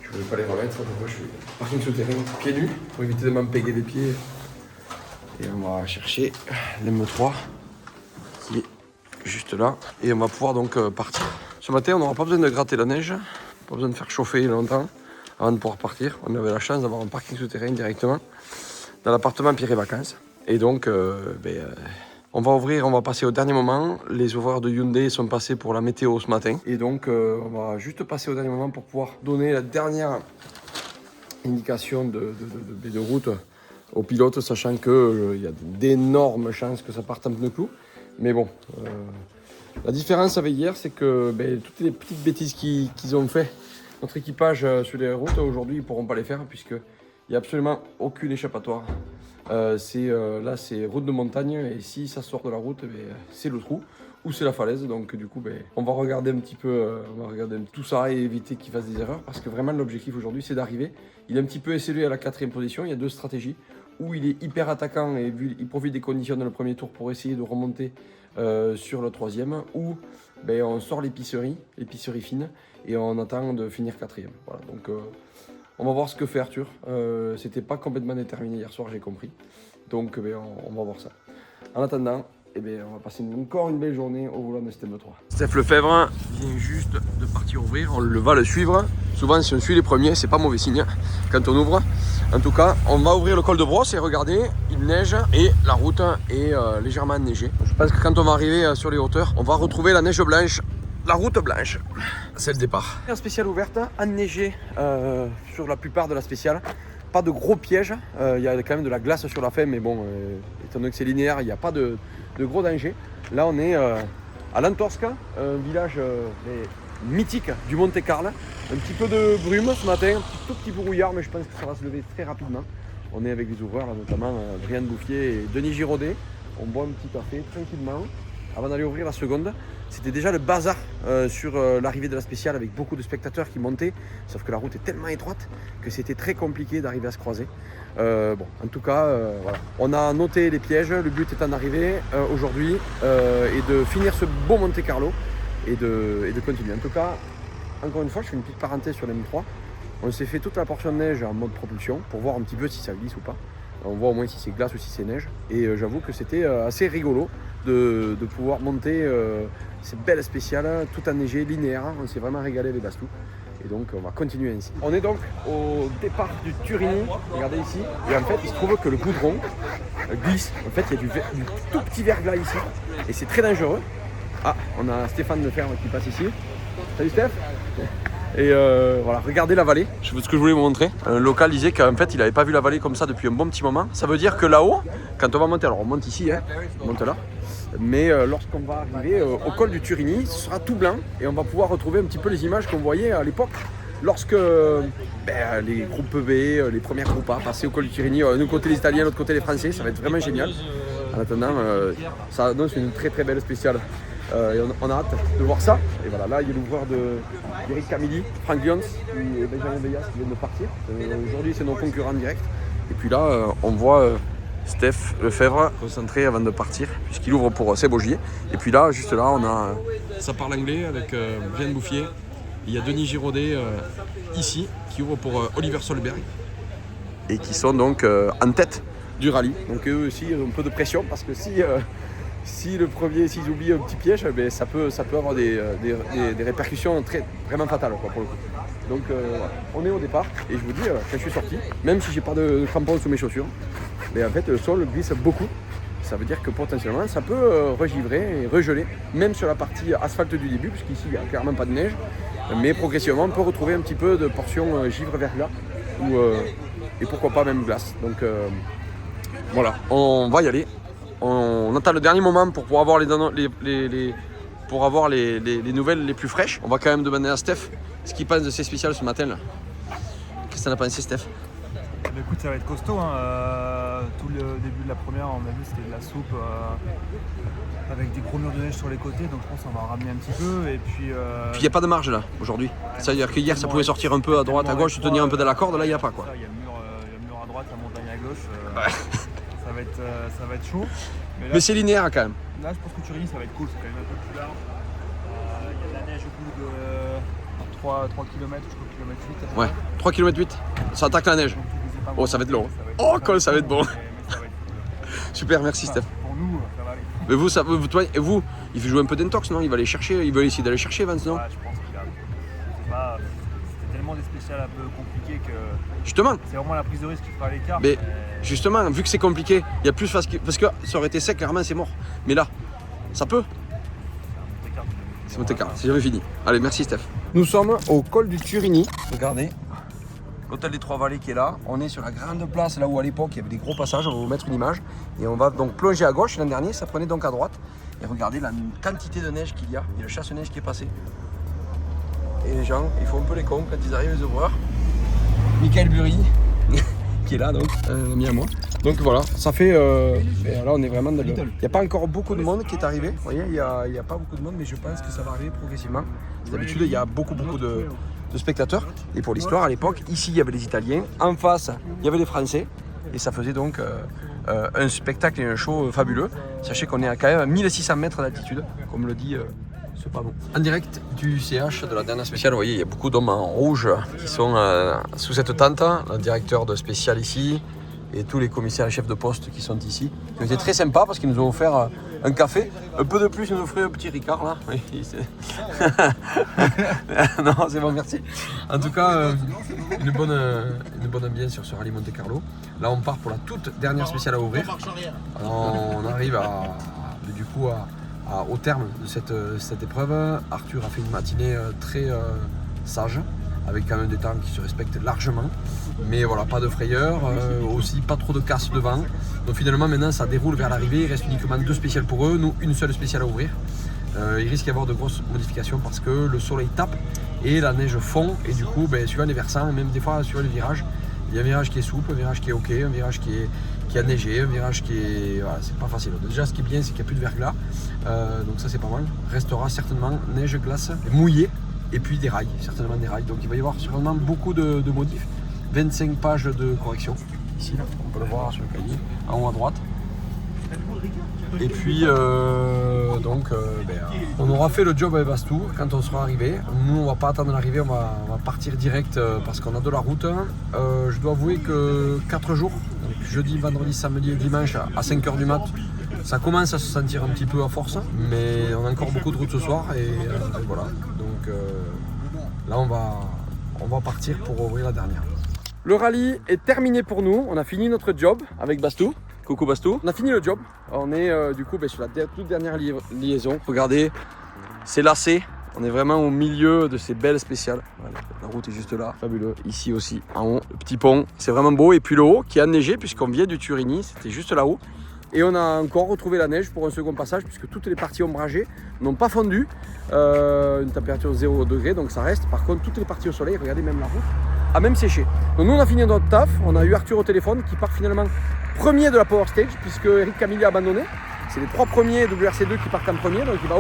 Je ne voulais pas les remettre, donc moi je suis parking souterrain pieds nus pour éviter de m'empéguer les pieds. Et on va chercher l'M3 qui est juste là. Et on va pouvoir donc partir. Ce matin on n'aura pas besoin de gratter la neige, pas besoin de faire chauffer longtemps. Avant de pouvoir partir, on avait la chance d'avoir un parking souterrain directement dans l'appartement Pierre et Vacances. Et donc, on va passer au dernier moment. Les ouvreurs de Hyundai sont passés pour la météo ce matin. Et donc, on va juste passer au dernier moment pour pouvoir donner la dernière indication de route aux pilotes, sachant qu'il y a d'énormes chances que ça parte en pneu clou. Mais bon, la différence avec hier, c'est que toutes les petites bêtises qu'ils ont fait, notre équipage sur les routes, aujourd'hui, ils ne pourront pas les faire puisqu'il n'y a absolument aucune échappatoire. Là, c'est route de montagne et si ça sort de la route, c'est le trou ou c'est la falaise. Donc du coup, on va regarder un petit peu tout ça et éviter qu'ils fassent des erreurs parce que vraiment l'objectif aujourd'hui, c'est d'arriver. Il est un petit peu esselé à la 4e position. Il y a 2 stratégies où il est hyper attaquant et il profite des conditions dans le premier tour pour essayer de remonter sur le 3e où on sort l'épicerie fine et on attend de finir 4e. Voilà, donc on va voir ce que fait Arthur. C'était pas complètement déterminé hier soir, j'ai compris. Donc on va voir ça. En attendant, on va passer encore une belle journée au volant de cette M3. Steph Lefebvre vient juste de partir ouvrir, on va le suivre. Souvent si on suit les premiers, c'est pas mauvais signe quand on ouvre. En tout cas, on va ouvrir le col de Brosse et regardez, il neige et la route est légèrement enneigée. Je pense que quand on va arriver sur les hauteurs, on va retrouver la neige blanche. La route blanche, c'est le départ. La spéciale ouverte, enneigée sur la plupart de la spéciale. Pas de gros pièges, il y a quand même de la glace sur la fin, mais bon, étant donné que c'est linéaire, il n'y a pas de gros danger. Là, on est à Lantorska, un village
mythique du Monte Carlo. Un petit peu de brume ce matin, tout petit peu brouillard, mais je pense que ça va se lever très rapidement. On est avec les ouvreurs, là, notamment Brian Bouffier et Denis Giraudet. On boit un petit café tranquillement avant d'aller ouvrir la seconde. C'était déjà le bazar sur l'arrivée de la spéciale avec beaucoup de spectateurs qui montaient, sauf que la route est tellement étroite que c'était très compliqué d'arriver à se croiser. En tout cas, voilà. On a noté les pièges, le but étant d'arriver aujourd'hui et de finir ce beau Monte Carlo et de continuer. En tout cas, encore une fois, je fais une petite parenthèse sur l'M3. On s'est fait toute la portion de neige en mode propulsion pour voir un petit peu si ça glisse ou pas. On voit au moins si c'est glace ou si c'est neige. Et j'avoue que c'était assez rigolo de pouvoir monter ces belles spéciales, tout enneigé, linéaire. On s'est vraiment régalé avec Bastou. Et donc on va continuer ainsi. On est donc au départ du Turini. Regardez ici. Et en fait, il se trouve que le goudron glisse. En fait, il y a du tout petit verglas ici. Et c'est très dangereux. Ah, on a Stéphane Lefebvre qui passe ici. Salut Steph. Et voilà, regardez la vallée, ce que je voulais vous montrer. Un local disait qu'en fait il n'avait pas vu la vallée comme ça depuis un bon petit moment. Ça veut dire que là-haut, quand on va monter, alors on monte ici, on monte là, mais lorsqu'on va arriver au col du Turini, ce sera tout blanc et on va pouvoir retrouver un petit peu les images qu'on voyait à l'époque lorsque les groupes B, les premiers groupes A passaient au col du Turini, d'un côté les Italiens, de l'autre côté les Français. Ça va être vraiment génial. En attendant, ça annonce une très très belle spéciale. Et on a hâte de voir ça. Et voilà, là il y a l'ouvreur d'Eric Camilli, Frank Lyons et Benjamin Beyas qui viennent de partir. Aujourd'hui c'est nos concurrents directs. Et puis là on voit Steph Lefebvre concentré avant de partir puisqu'il ouvre pour Seb Augier. Et puis là, juste là, on a... Ça parle anglais avec Brian Bouffier. Il y a Denis Giraudet ici qui ouvre pour Oliver Solberg. Et qui sont donc en tête du rallye. Donc eux aussi ont un peu de pression parce que si le premier, s'ils oublient un petit piège, ben, ça peut avoir des répercussions vraiment fatales quoi, pour le coup. Donc voilà. On est au départ et je vous dis, quand je suis sorti, même si j'ai pas de crampons sous mes chaussures, mais en fait le sol glisse beaucoup. Ça veut dire que potentiellement ça peut regivrer et regeler, même sur la partie asphalte du début, puisqu'ici il n'y a clairement pas de neige, mais progressivement on peut retrouver un petit peu de portion givre-verglas et pourquoi pas même glace. Donc voilà, on va y aller. On attend le dernier moment pour pouvoir avoir les nouvelles les plus fraîches. On va quand même demander à Steph ce qu'il pense de ces spéciales ce matin là. Qu'est-ce que t'en as pensé Steph?
Écoute, ça va être costaud. Tout le début de la première, on a vu c'était de la soupe avec des gros murs de neige sur les côtés, donc je pense qu'on va en ramener un petit peu. Et puis
il n'y a pas de marge là aujourd'hui. C'est-à-dire que hier ça pouvait sortir un peu à droite, à gauche, se tenir un peu dans la corde, là il n'y a pas quoi.
Il y a le mur à droite, la montagne à gauche. Ça va être chaud.
Mais c'est linéaire quand même.
Là, je pense que Turini, ça va être cool, c'est quand même un peu plus large. Il y a de la neige au bout de 3 km, je crois, km 8.
Ouais, 3 km 8, ça attaque la neige. Oh, ça va être long. Oh, cool, ça va être bon.
Mais ça va être cool.
Super, merci Steph.
Pour nous, ça va aller.
Mais vous, il fait jouer un peu d'intox, non? Il va essayer d'aller chercher Vance, non?
Ouais, je pense qu'il a. Je sais pas, c'était tellement des spéciales un peu compliquées que.
Justement.
C'est vraiment la prise de risque qui fera l'écart.
Mais justement, vu que c'est compliqué, il y a plus parce que ça aurait été sec, clairement c'est mort. Mais là, ça peut. C'est Monte Carlo, c'est jamais fini. Allez, merci Steph. Nous sommes au col du Turini. Regardez, l'hôtel des Trois Vallées qui est là. On est sur la grande place, là où à l'époque il y avait des gros passages. On va vous mettre une image. Et on va donc plonger à gauche. L'an dernier, ça prenait donc à droite. Et regardez la quantité de neige qu'il y a. Il y a le chasse-neige qui est passé. Et les gens, ils font un peu les cons quand ils arrivent, les ouvreurs. Michael Bury, qui est là donc, un ami à moi. Donc voilà, ça fait. Là on est vraiment dans le. Il n'y a pas encore beaucoup de monde qui est arrivé. Vous voyez, il n'y a pas beaucoup de monde, mais je pense que ça va arriver progressivement. D'habitude, il y a beaucoup de spectateurs. Et pour l'histoire, à l'époque, ici il y avait les Italiens, en face il y avait les Français. Et ça faisait donc un spectacle et un show fabuleux. Sachez qu'on est à quand même à 1600 mètres d'altitude, comme le dit. C'est pas bon. En direct du CH de la dernière spéciale, vous voyez, il y a beaucoup d'hommes en rouge qui sont sous cette tente. Le directeur de spécial ici et tous les commissaires et chefs de poste qui sont ici. Ils étaient très sympas parce qu'ils nous ont offert un café. Un peu de plus, ils nous offraient un petit Ricard là. Oui, non, c'est bon, merci. En tout cas, une bonne ambiance sur ce rallye Monte Carlo. Là, on part pour la toute dernière spéciale à ouvrir. Alors, on arrive au terme de cette épreuve. Arthur a fait une matinée très sage, avec quand même des temps qui se respectent largement. Mais voilà, pas de frayeur, aussi pas trop de casse devant. Donc finalement maintenant ça déroule vers l'arrivée, il reste uniquement 2 spéciales pour eux, nous une seule spéciale à ouvrir.
il risque d'y avoir de grosses modifications parce que le soleil tape et la neige fond et du coup suivant les versants, même des fois suivant les virages, il y a un virage qui est souple, un virage qui est ok, un virage qui est enneigé, un virage qui est... Voilà, c'est pas facile. Déjà ce qui est bien c'est qu'il n'y a plus de verglas, donc ça c'est pas mal. Restera certainement neige, glace, mouillée et puis des rails, certainement des rails. Donc il va y avoir certainement beaucoup de modifs. 25 pages de correction, ici là, on peut le voir sur le cahier, en haut à droite. Et puis on aura fait le job avec Bastou quand on sera arrivé. Nous on va pas attendre l'arrivée, on va partir direct parce qu'on a de la route. Je dois avouer que 4 jours, donc jeudi, vendredi, samedi et dimanche à 5h du mat, ça commence à se sentir un petit peu à force, mais on a encore beaucoup de route ce soir et voilà. Donc là on va partir pour ouvrir la dernière.
Le rallye est terminé pour nous, on a fini notre job avec Bastou. Coucou Bastou. On a fini le job, on est du coup sur la toute dernière liaison. Regardez, c'est lacé, on est vraiment au milieu de ces belles spéciales. Voilà, la route est juste là, fabuleux. Ici aussi, en haut, le petit pont, c'est vraiment beau. Et puis le haut qui est enneigé puisqu'on vient du Turini, c'était juste là-haut. Et on a encore retrouvé la neige pour un second passage puisque toutes les parties ombragées n'ont pas fondu. Une température 0 degré, donc ça reste. Par contre, toutes les parties au soleil, regardez même la route, a même séché. Donc nous on a fini notre taf, on a eu Arthur au téléphone qui part finalement premier de la Power Stage puisque Eric Camilli a abandonné. C'est les 3 premiers WRC2 qui partent en premier, donc il va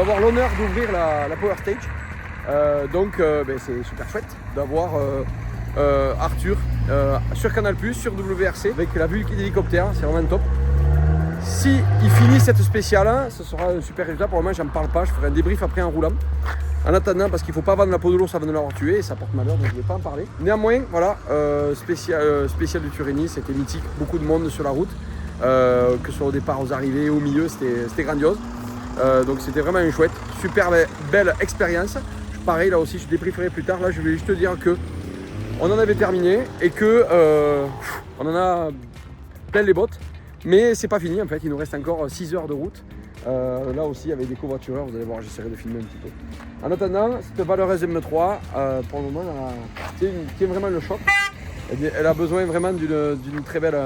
avoir l'honneur d'ouvrir la Power Stage. Donc c'est super chouette d'avoir Arthur sur Canal+, sur WRC avec la vue d'hélicoptère, c'est vraiment top. Si il finit cette spéciale, ce sera un super résultat. Pour le moment, j'en parle pas, je ferai un débrief après en roulant. En attendant, parce qu'il ne faut pas vendre la peau de l'ours avant de l'avoir tué, et ça porte malheur, donc je ne vais pas en parler. Néanmoins, voilà, spécial du Turini, c'était mythique, beaucoup de monde sur la route, que ce soit au départ, aux arrivées, au milieu, c'était grandiose. Donc c'était vraiment une chouette, super belle expérience. Pareil, là aussi, je débrieferai plus tard. Là, je vais juste te dire que on en avait terminé et que on en a plein les bottes. Mais c'est pas fini en fait, il nous reste encore 6 heures de route. Là aussi avec des covoitureurs, vous allez voir, j'essaierai de filmer un petit peu. En attendant, cette valeureuse M3, pour le moment, tient vraiment le choc. Elle a besoin vraiment d'une très belle...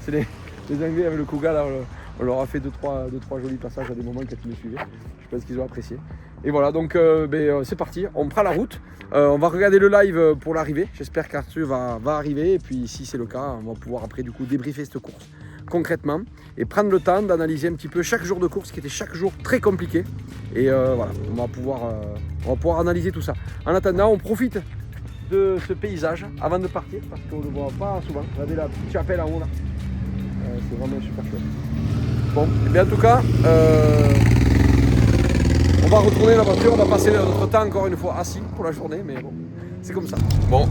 C'est les Anglais avec le Kuga, là, on leur a fait 2-3 jolis passages à des moments quand ils me suivaient. Je pense qu'ils ont apprécié. Et voilà, donc c'est parti, on prend la route. On va regarder le live pour l'arrivée. J'espère qu'Arthur va arriver. Et puis si c'est le cas, on va pouvoir après du coup débriefer cette course concrètement et prendre le temps d'analyser un petit peu chaque jour de course qui était chaque jour très compliqué. Et voilà, on va pouvoir analyser tout ça. En attendant, on profite de ce paysage avant de partir parce qu'on ne le voit pas souvent. Regardez la petite chapelle en haut là. C'est vraiment super chouette. Bon, et bien en tout cas, on va retourner la voiture, on va passer notre temps encore une fois assis pour la journée, mais bon, c'est comme ça. Bon,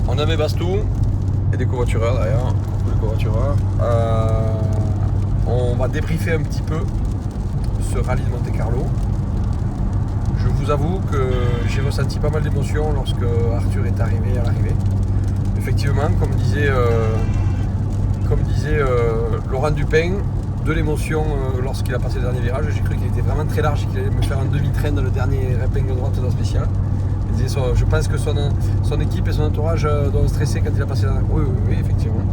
on avait Bastou et des covoitureurs d'ailleurs, beaucoup de covoitureurs. On va débriefer un petit peu ce rallye de Monte-Carlo. Je vous avoue que j'ai ressenti pas mal d'émotions lorsque Arthur est arrivé à l'arrivée. Effectivement, comme disait Laurent Dupin, de l'émotion lorsqu'il a passé le dernier virage. J'ai cru qu'il était vraiment très large et qu'il allait me faire un demi-train dans le dernier épingle droite de la spéciale. Je pense que son équipe et son entourage doivent stresser quand il a passé la... Oui, effectivement.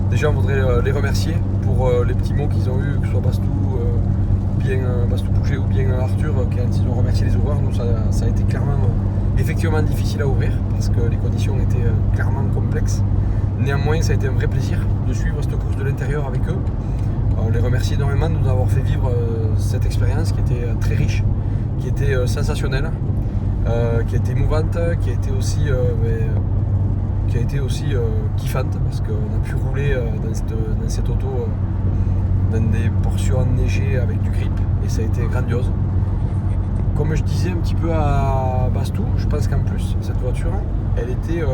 Déjà, on voudrait les remercier pour les petits mots qu'ils ont eus, que ce soit Bastou Pouget ou bien Arthur, quand ils ont remercié les ouvreurs. Nous, ça a été clairement, effectivement difficile à ouvrir parce que les conditions étaient clairement complexes. Néanmoins, ça a été un vrai plaisir de suivre cette course de l'intérieur avec eux. On les remercie énormément de nous avoir fait vivre cette expérience qui était très riche, qui était sensationnelle, qui a été émouvante, qui a été aussi kiffante parce qu'on a pu rouler dans cette auto dans des portions enneigées avec du grip et ça a été grandiose. Comme je disais un petit peu à Bastou, je pense qu'en plus cette voiture, elle était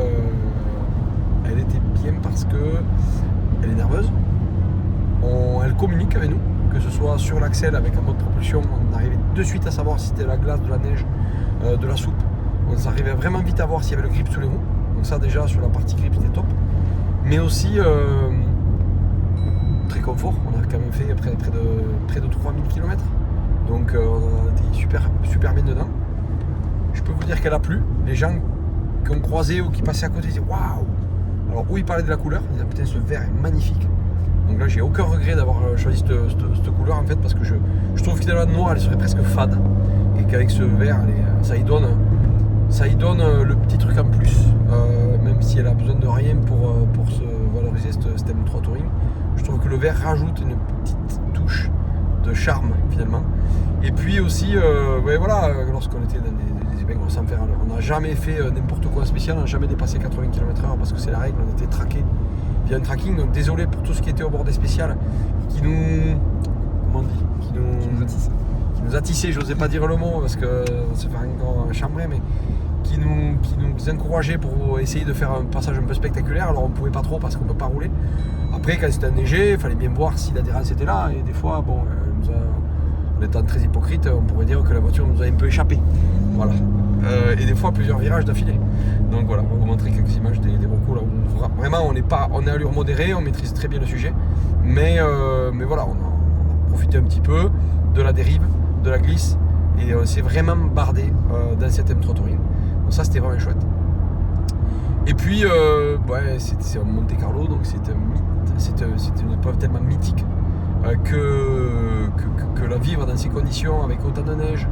bien parce qu'elle est nerveuse. Elle communique avec nous, que ce soit sur l'axel avec un mode propulsion, on arrivait de suite à savoir si c'était la glace, de la neige, de la soupe. On arrivait vraiment vite à voir s'il y avait le grip sous les roues. Donc ça déjà sur la partie grip c'était top. Mais aussi très confort, on a quand même fait près de 3000 km. Donc on était super bien dedans. Je peux vous dire qu'elle a plu. Les gens qui ont croisé ou qui passaient à côté disaient waouh. Alors où ils parlaient de la couleur, ils disaient putain ce vert est magnifique.
Donc là, j'ai aucun regret d'avoir choisi cette couleur en fait, parce que je trouve que finalement noir, elle serait presque fade, et qu'avec ce vert, ça y donne le petit truc en plus, même si elle a besoin de rien pour se valoriser cette M3 Touring. Je trouve que le vert rajoute une petite touche de charme finalement. Et puis aussi, lorsqu'on était dans des épingles sans faire, on n'a jamais fait n'importe quoi spécial, on n'a jamais dépassé 80 km/h parce que c'est la règle, on était traqué via un tracking. Donc désolé pour tout ce qui était au bord des spéciales qui nous a tissé, j'osais pas dire le mot parce que ça fait encore chambrer, mais qui nous encourageait pour essayer de faire un passage un peu spectaculaire. Alors on pouvait pas trop parce qu'on peut pas rouler. Après, quand c'était enneigé, il fallait bien voir si l'adhérence était là, et des fois, en étant très hypocrite, on pourrait dire que la voiture nous a un peu échappé. Voilà. Et des fois plusieurs virages d'affilée. Donc voilà, on va vous montrer quelques images des recos là où vraiment on est à allure modérée, on maîtrise très bien le sujet. Mais voilà, on a profité un petit peu de la dérive, de la glisse, et on s'est vraiment bardé dans cette M3 Touring. Donc ça, c'était vraiment chouette. Et puis c'est un Monte Carlo, donc c'est une épreuve tellement mythique que la vivre dans ces conditions avec autant de neige.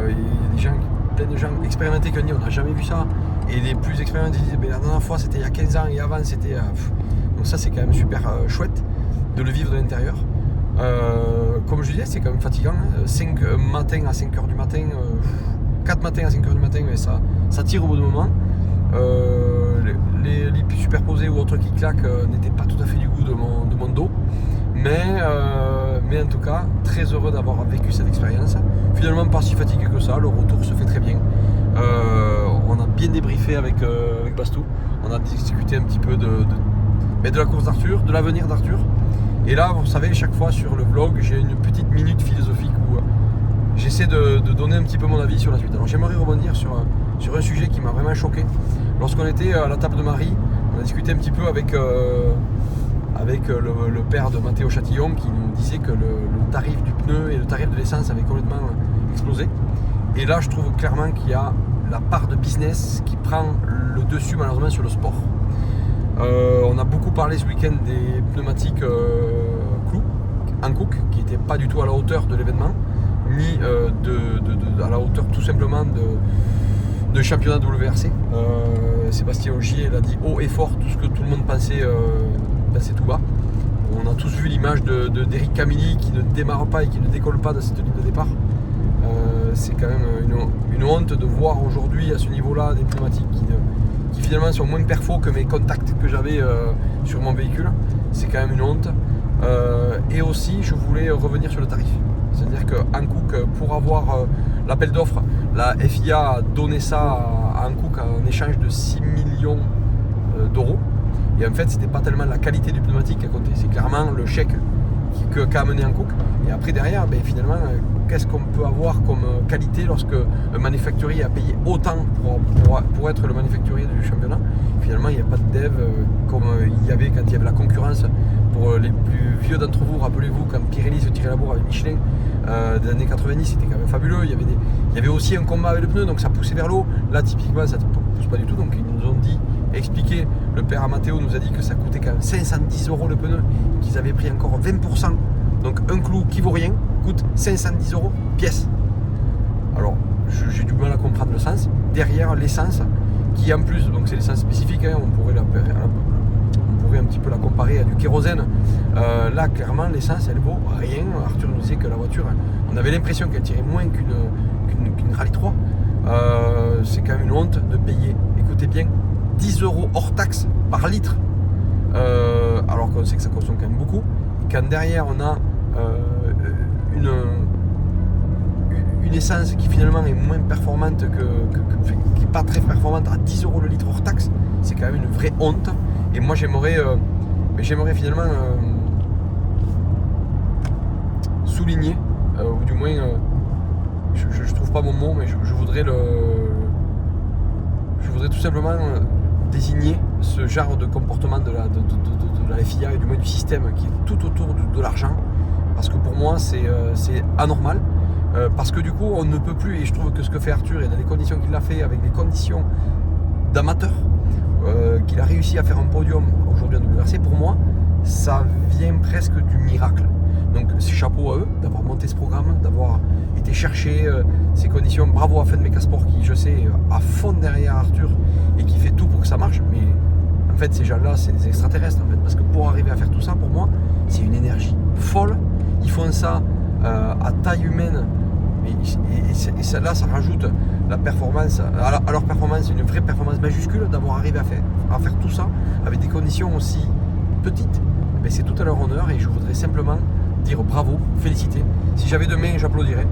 Il y a plein de gens expérimentés qui ont dit on n'a jamais vu ça, et les plus expérimentés disent la dernière fois c'était il y a 15 ans et avant c'était donc ça c'est quand même super chouette de le vivre de l'intérieur. Comme je disais, c'est quand même fatigant, 5 matins à 5h du matin, 4 matins à 5h du matin, mais ça tire au bout d'un moment. Les lits superposés ou autres qui claquent n'étaient pas tout à fait du goût de mon dos, mais en tout cas très heureux d'avoir vécu cette expérience. Finalement pas si fatigué que ça, le retour se fait très bien. On a bien débriefé avec Bastou, on a discuté un petit peu de la course d'Arthur, de l'avenir d'Arthur. Et là, vous savez, chaque fois sur le vlog, j'ai une petite minute philosophique où j'essaie de donner un petit peu mon avis sur la suite. Alors j'aimerais rebondir sur un sujet qui m'a vraiment choqué. Lorsqu'on était à la table de Marie, on a discuté un petit peu avec le père de Mathéo Chatillon, qui nous disait que le tarif du pneu et le tarif de l'essence avaient complètement explosé. Et là, je trouve clairement qu'il y a la part de business qui prend le dessus malheureusement sur le sport. On a beaucoup parlé ce week-end des pneumatiques Hankook, qui n'étaient pas du tout à la hauteur de l'événement, ni à la hauteur tout simplement de championnat WRC. Sébastien Ogier l'a dit haut et fort, tout ce que tout le monde pensait tout bas. On a tous vu l'image d'Eric Camilli qui ne démarre pas et qui ne décolle pas de cette ligne de départ. C'est quand même une honte de voir aujourd'hui à ce niveau-là des pneumatiques qui finalement sont moins perfos que mes contacts que j'avais sur mon véhicule. C'est quand même une honte. Et aussi, je voulais revenir sur le tarif. C'est-à-dire que Hankook, pour avoir l'appel d'offres, la FIA a donné ça à Hankook en échange de 6 millions d'euros. Et en fait, c'était pas tellement la qualité du pneumatique qui a compté, c'est clairement le chèque qu'a amené Hankook. Et après, derrière, finalement, qu'est-ce qu'on peut avoir comme qualité lorsque un manufacturier a payé autant pour être le manufacturier du championnat? Finalement, il n'y a pas de dev comme il y avait quand il y avait la concurrence. Pour les plus vieux d'entre vous, rappelez-vous quand Pirelli se tirait la bourre avec Michelin des années 90, c'était quand même fabuleux. Il y avait aussi un combat avec le pneu, donc ça poussait vers l'eau. Là, typiquement, ça ne pousse pas du tout. Donc, ils nous ont expliqué, le père Amatteo nous a dit que ça coûtait quand même 510 € le pneu, qu'ils avaient pris encore 20%. Donc, un clou qui vaut rien coûte 510 € pièce. Alors, j'ai du mal à comprendre le sens. Derrière, l'essence, qui en plus, donc c'est l'essence spécifique, on pourrait un petit peu la comparer à du kérosène. Là, clairement, l'essence, elle vaut rien. Arthur nous disait que la voiture, on avait l'impression qu'elle tirait moins qu'une Rallye 3. C'est quand même une honte de payer, écoutez bien, 10 € hors taxe par litre. Alors qu'on sait que ça consomme quand même beaucoup. Et quand derrière, on a une essence qui finalement est moins performante qui n'est pas très performante à 10 € le litre hors taxe, c'est quand même une vraie honte. Et moi j'aimerais finalement souligner, ou du moins je trouve pas mon mot, mais je voudrais tout simplement désigner ce genre de comportement de la FIA et du moins du système qui est tout autour de l'argent, parce que pour moi c'est anormal, parce que du coup on ne peut plus, et je trouve que ce que fait Arthur et dans les conditions qu'il a fait, avec des conditions d'amateur, qu'il a réussi à faire un podium aujourd'hui en WRC, pour moi ça vient presque du miracle. Donc chapeau à eux d'avoir monté ce programme, d'avoir été chercher ces conditions. Bravo à Fenmeca Sport qui, je sais, est à fond derrière Arthur et qui fait tout pour que ça marche. Mais en fait, ces gens-là, c'est des extraterrestres en fait, parce que pour arriver à faire tout ça, pour moi, c'est une énergie folle. Ils font ça à taille humaine. Et ça rajoute la performance, à leur performance, une vraie performance majuscule d'avoir arrivé à faire tout ça avec des conditions aussi petites. Mais c'est tout à leur honneur et je voudrais simplement dire bravo, féliciter. Si j'avais demain, j'applaudirais.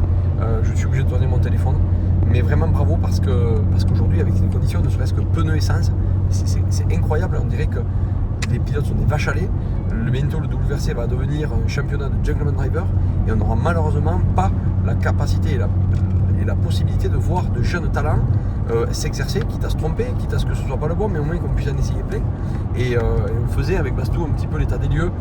Je suis obligé de donner mon téléphone. Mais vraiment bravo parce qu'aujourd'hui, avec ces conditions, ne serait-ce que pneus essence, c'est incroyable. On dirait que les pilotes sont des vaches à lait. Bientôt, le WRC va devenir un championnat de Jungleman Driver et on n'aura malheureusement pas la capacité et la possibilité de voir de jeunes talents s'exercer, quitte à se tromper, quitte à ce que ce soit pas le bon, mais au moins qu'on puisse en essayer plein. Et on faisait avec Bastou un petit peu l'état des lieux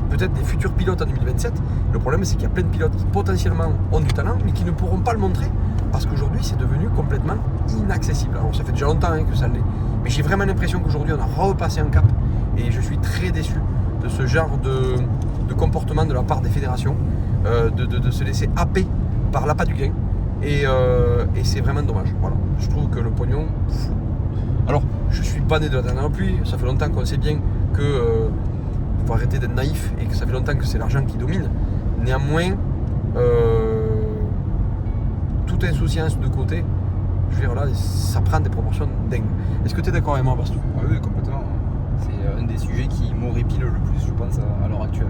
peut-être des futurs pilotes en 2027. Le problème, c'est qu'il y a plein de pilotes qui potentiellement ont du talent, mais qui ne pourront pas le montrer parce qu'aujourd'hui, c'est devenu complètement inaccessible. Alors, ça fait déjà longtemps que ça l'est, mais j'ai vraiment l'impression qu'aujourd'hui, on a repassé un cap et je suis très déçu de ce genre de comportement de la part des fédérations, de se laisser happer par l'appât du gain. Et c'est vraiment dommage. Voilà. Je trouve que le pognon. Alors, je suis pas né de la dernière pluie. Ça fait longtemps qu'on sait bien que faut arrêter d'être naïf et que ça fait longtemps que c'est l'argent qui domine. Néanmoins, toute insouciance de côté, je veux dire là, ça prend des proportions dingues. Est-ce que tu es d'accord avec moi, Bastou?
Oui, complètement. C'est un des sujets qui m'horripile le plus, je pense, à l'heure actuelle.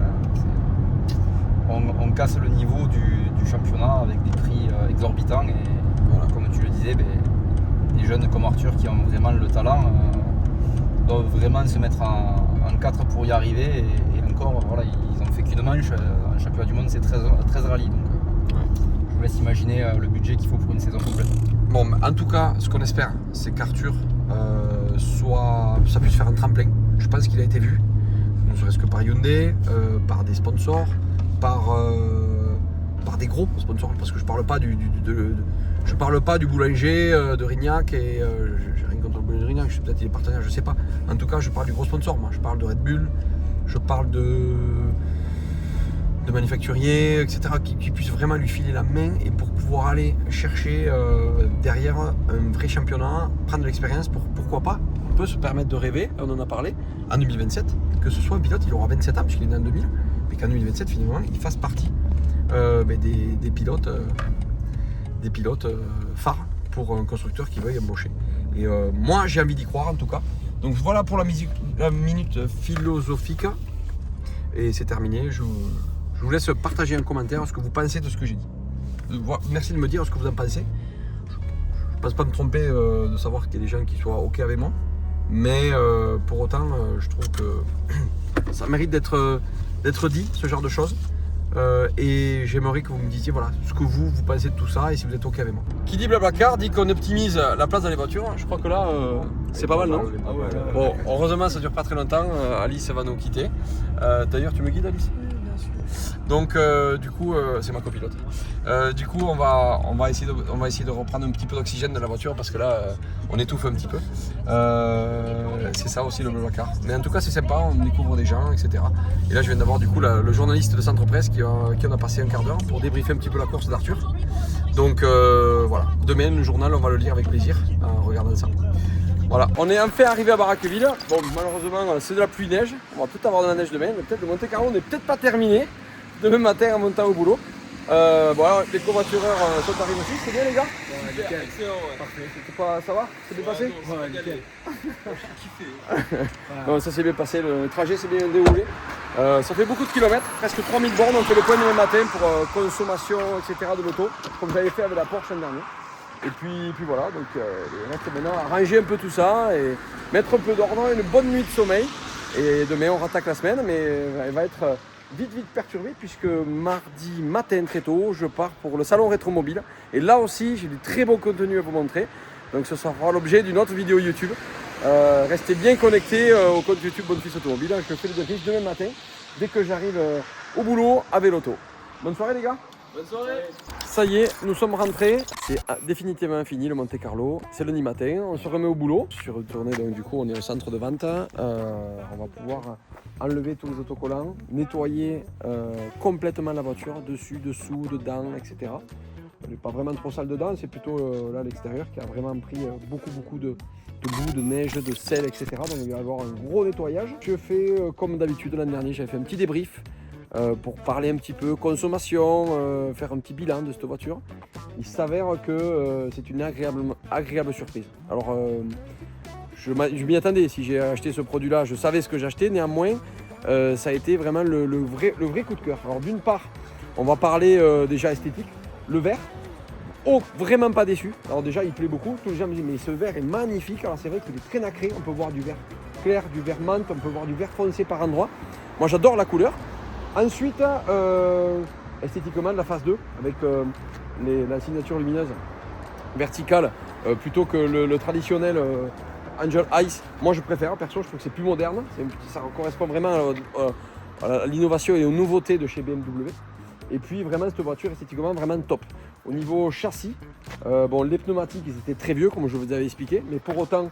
On casse le niveau du championnat avec des prix exorbitants et voilà, comme tu le disais, des jeunes comme Arthur qui ont vraiment le talent doivent vraiment se mettre en 4 pour y arriver et encore, voilà, ils ont fait qu'une manche. En championnat du monde, c'est 13 rallyes. Donc, je vous laisse imaginer le budget qu'il faut pour une saison complète.
Bon, en tout cas, ce qu'on espère, c'est qu'Arthur ça puisse faire un tremplin. Je pense qu'il a été vu, ne serait-ce que par Hyundai, par des sponsors, par des gros sponsors, parce que je parle pas du boulanger de Rignac et j'ai rien contre le boulanger de Rignac, peut-être il est partenaire, je sais pas. En tout cas, je parle du gros sponsor, moi. Je parle de Red Bull, je parle de manufacturiers, etc., qui puissent vraiment lui filer la main et pour pouvoir aller chercher derrière un vrai championnat, prendre de l'expérience, pourquoi pas. On peut se permettre de rêver, on en a parlé, en 2027, que ce soit un pilote, il aura 27 ans, puisqu'il est né en 2000, mais qu'en 2027, finalement, il fasse partie des pilotes phares pour un constructeur qui veuille embaucher. Et moi, j'ai envie d'y croire, en tout cas. Donc voilà pour la minute philosophique. Et c'est terminé. Je vous laisse partager en commentaire ce que vous pensez de ce que j'ai dit. Merci de me dire ce que vous en pensez. Je ne pense pas me tromper de savoir qu'il y a des gens qui soient OK avec moi. Mais pour autant, je trouve que ça mérite d'être dit, ce genre de choses. Et j'aimerais que vous me disiez voilà, ce que vous pensez de tout ça et si vous êtes OK avec moi. Qui dit Blablacar dit qu'on optimise la place dans les voitures. Je crois que là, c'est pas mal, non? Bon, heureusement, ça dure pas très longtemps. Alice va nous quitter. D'ailleurs, tu me guides, Alice? Donc du coup, c'est ma copilote. Du coup, on va essayer de reprendre un petit peu d'oxygène de la voiture parce que là, on étouffe un petit peu. C'est ça aussi le Blablacar. Mais en tout cas, c'est sympa, on découvre des gens, etc. Et là, je viens d'avoir du coup le journaliste de Centre Presse qui en a passé un quart d'heure pour débriefer un petit peu la course d'Arthur. Donc voilà, demain, le journal, on va le lire avec plaisir en regardant ça. Voilà, on est enfin arrivé à Barraqueville. Bon, malheureusement, c'est de la pluie-neige. On va peut-être avoir de la neige demain, mais peut-être le Monte Carlo n'est peut-être pas terminé demain matin en montant au boulot. Voilà, les covoitureurs sont arrivés aussi, c'est bien les gars? Ouais, nickel. Excellent, ouais. Parfait. Ça va? C'est bien passé? Ouais, nickel. J'ai kiffé. Bon, ça s'est bien passé, le trajet s'est bien déroulé. Ça fait beaucoup de kilomètres, presque 3000 bornes. On fait le point demain matin pour consommation, etc. de l'auto, comme j'avais fait avec la Porsche l'an dernier. Et puis voilà, donc il reste maintenant à ranger un peu tout ça et mettre un peu d'ordre, une bonne nuit de sommeil. Et demain on rattaque la semaine, mais elle va être vite perturbée puisque mardi matin très tôt, je pars pour le salon Rétromobile. Et là aussi, j'ai du très beau contenu à vous montrer. Donc ce sera l'objet d'une autre vidéo YouTube. Restez bien connectés au compte YouTube Bonne Fils Automobile. Je fais le débrief demain matin dès que j'arrive au boulot à Véloto. Bonne soirée les gars.
Ça y est, nous sommes rentrés. C'est définitivement fini le Monte Carlo. C'est lundi matin, on se remet au boulot. Je suis retourné, donc du coup on est au centre de vente. On va pouvoir enlever tous les autocollants, nettoyer complètement la voiture, dessus, dessous, dedans, etc. Elle n'est pas vraiment trop sale dedans, c'est plutôt là l'extérieur qui a vraiment pris beaucoup de boue, de neige, de sel, etc. Donc il va y avoir un gros nettoyage. Je fais comme d'habitude l'an dernier, j'avais fait un petit débrief pour parler un petit peu consommation, faire un petit bilan de cette voiture. Il s'avère que c'est une agréable surprise. Alors je m'y attendais, si j'ai acheté ce produit-là, je savais ce que j'achetais, néanmoins ça a été vraiment le vrai coup de cœur. Alors d'une part, on va parler déjà esthétique, le verre. Oh, vraiment pas déçu. Alors déjà, il plaît beaucoup. Tous les gens me disent, mais ce verre est magnifique. Alors c'est vrai qu'il est très nacré. On peut voir du verre clair, du verre menthe, on peut voir du verre foncé par endroits. Moi, j'adore la couleur. Ensuite, esthétiquement, la phase 2, avec la signature lumineuse verticale, plutôt que le traditionnel Angel Eyes. Moi, je préfère, perso, je trouve que c'est plus moderne. Ça correspond vraiment à l'innovation et aux nouveautés de chez BMW. Et puis vraiment cette voiture esthétiquement vraiment top. Au niveau châssis, bon, les pneumatiques ils étaient très vieux comme je vous avais expliqué, mais pour autant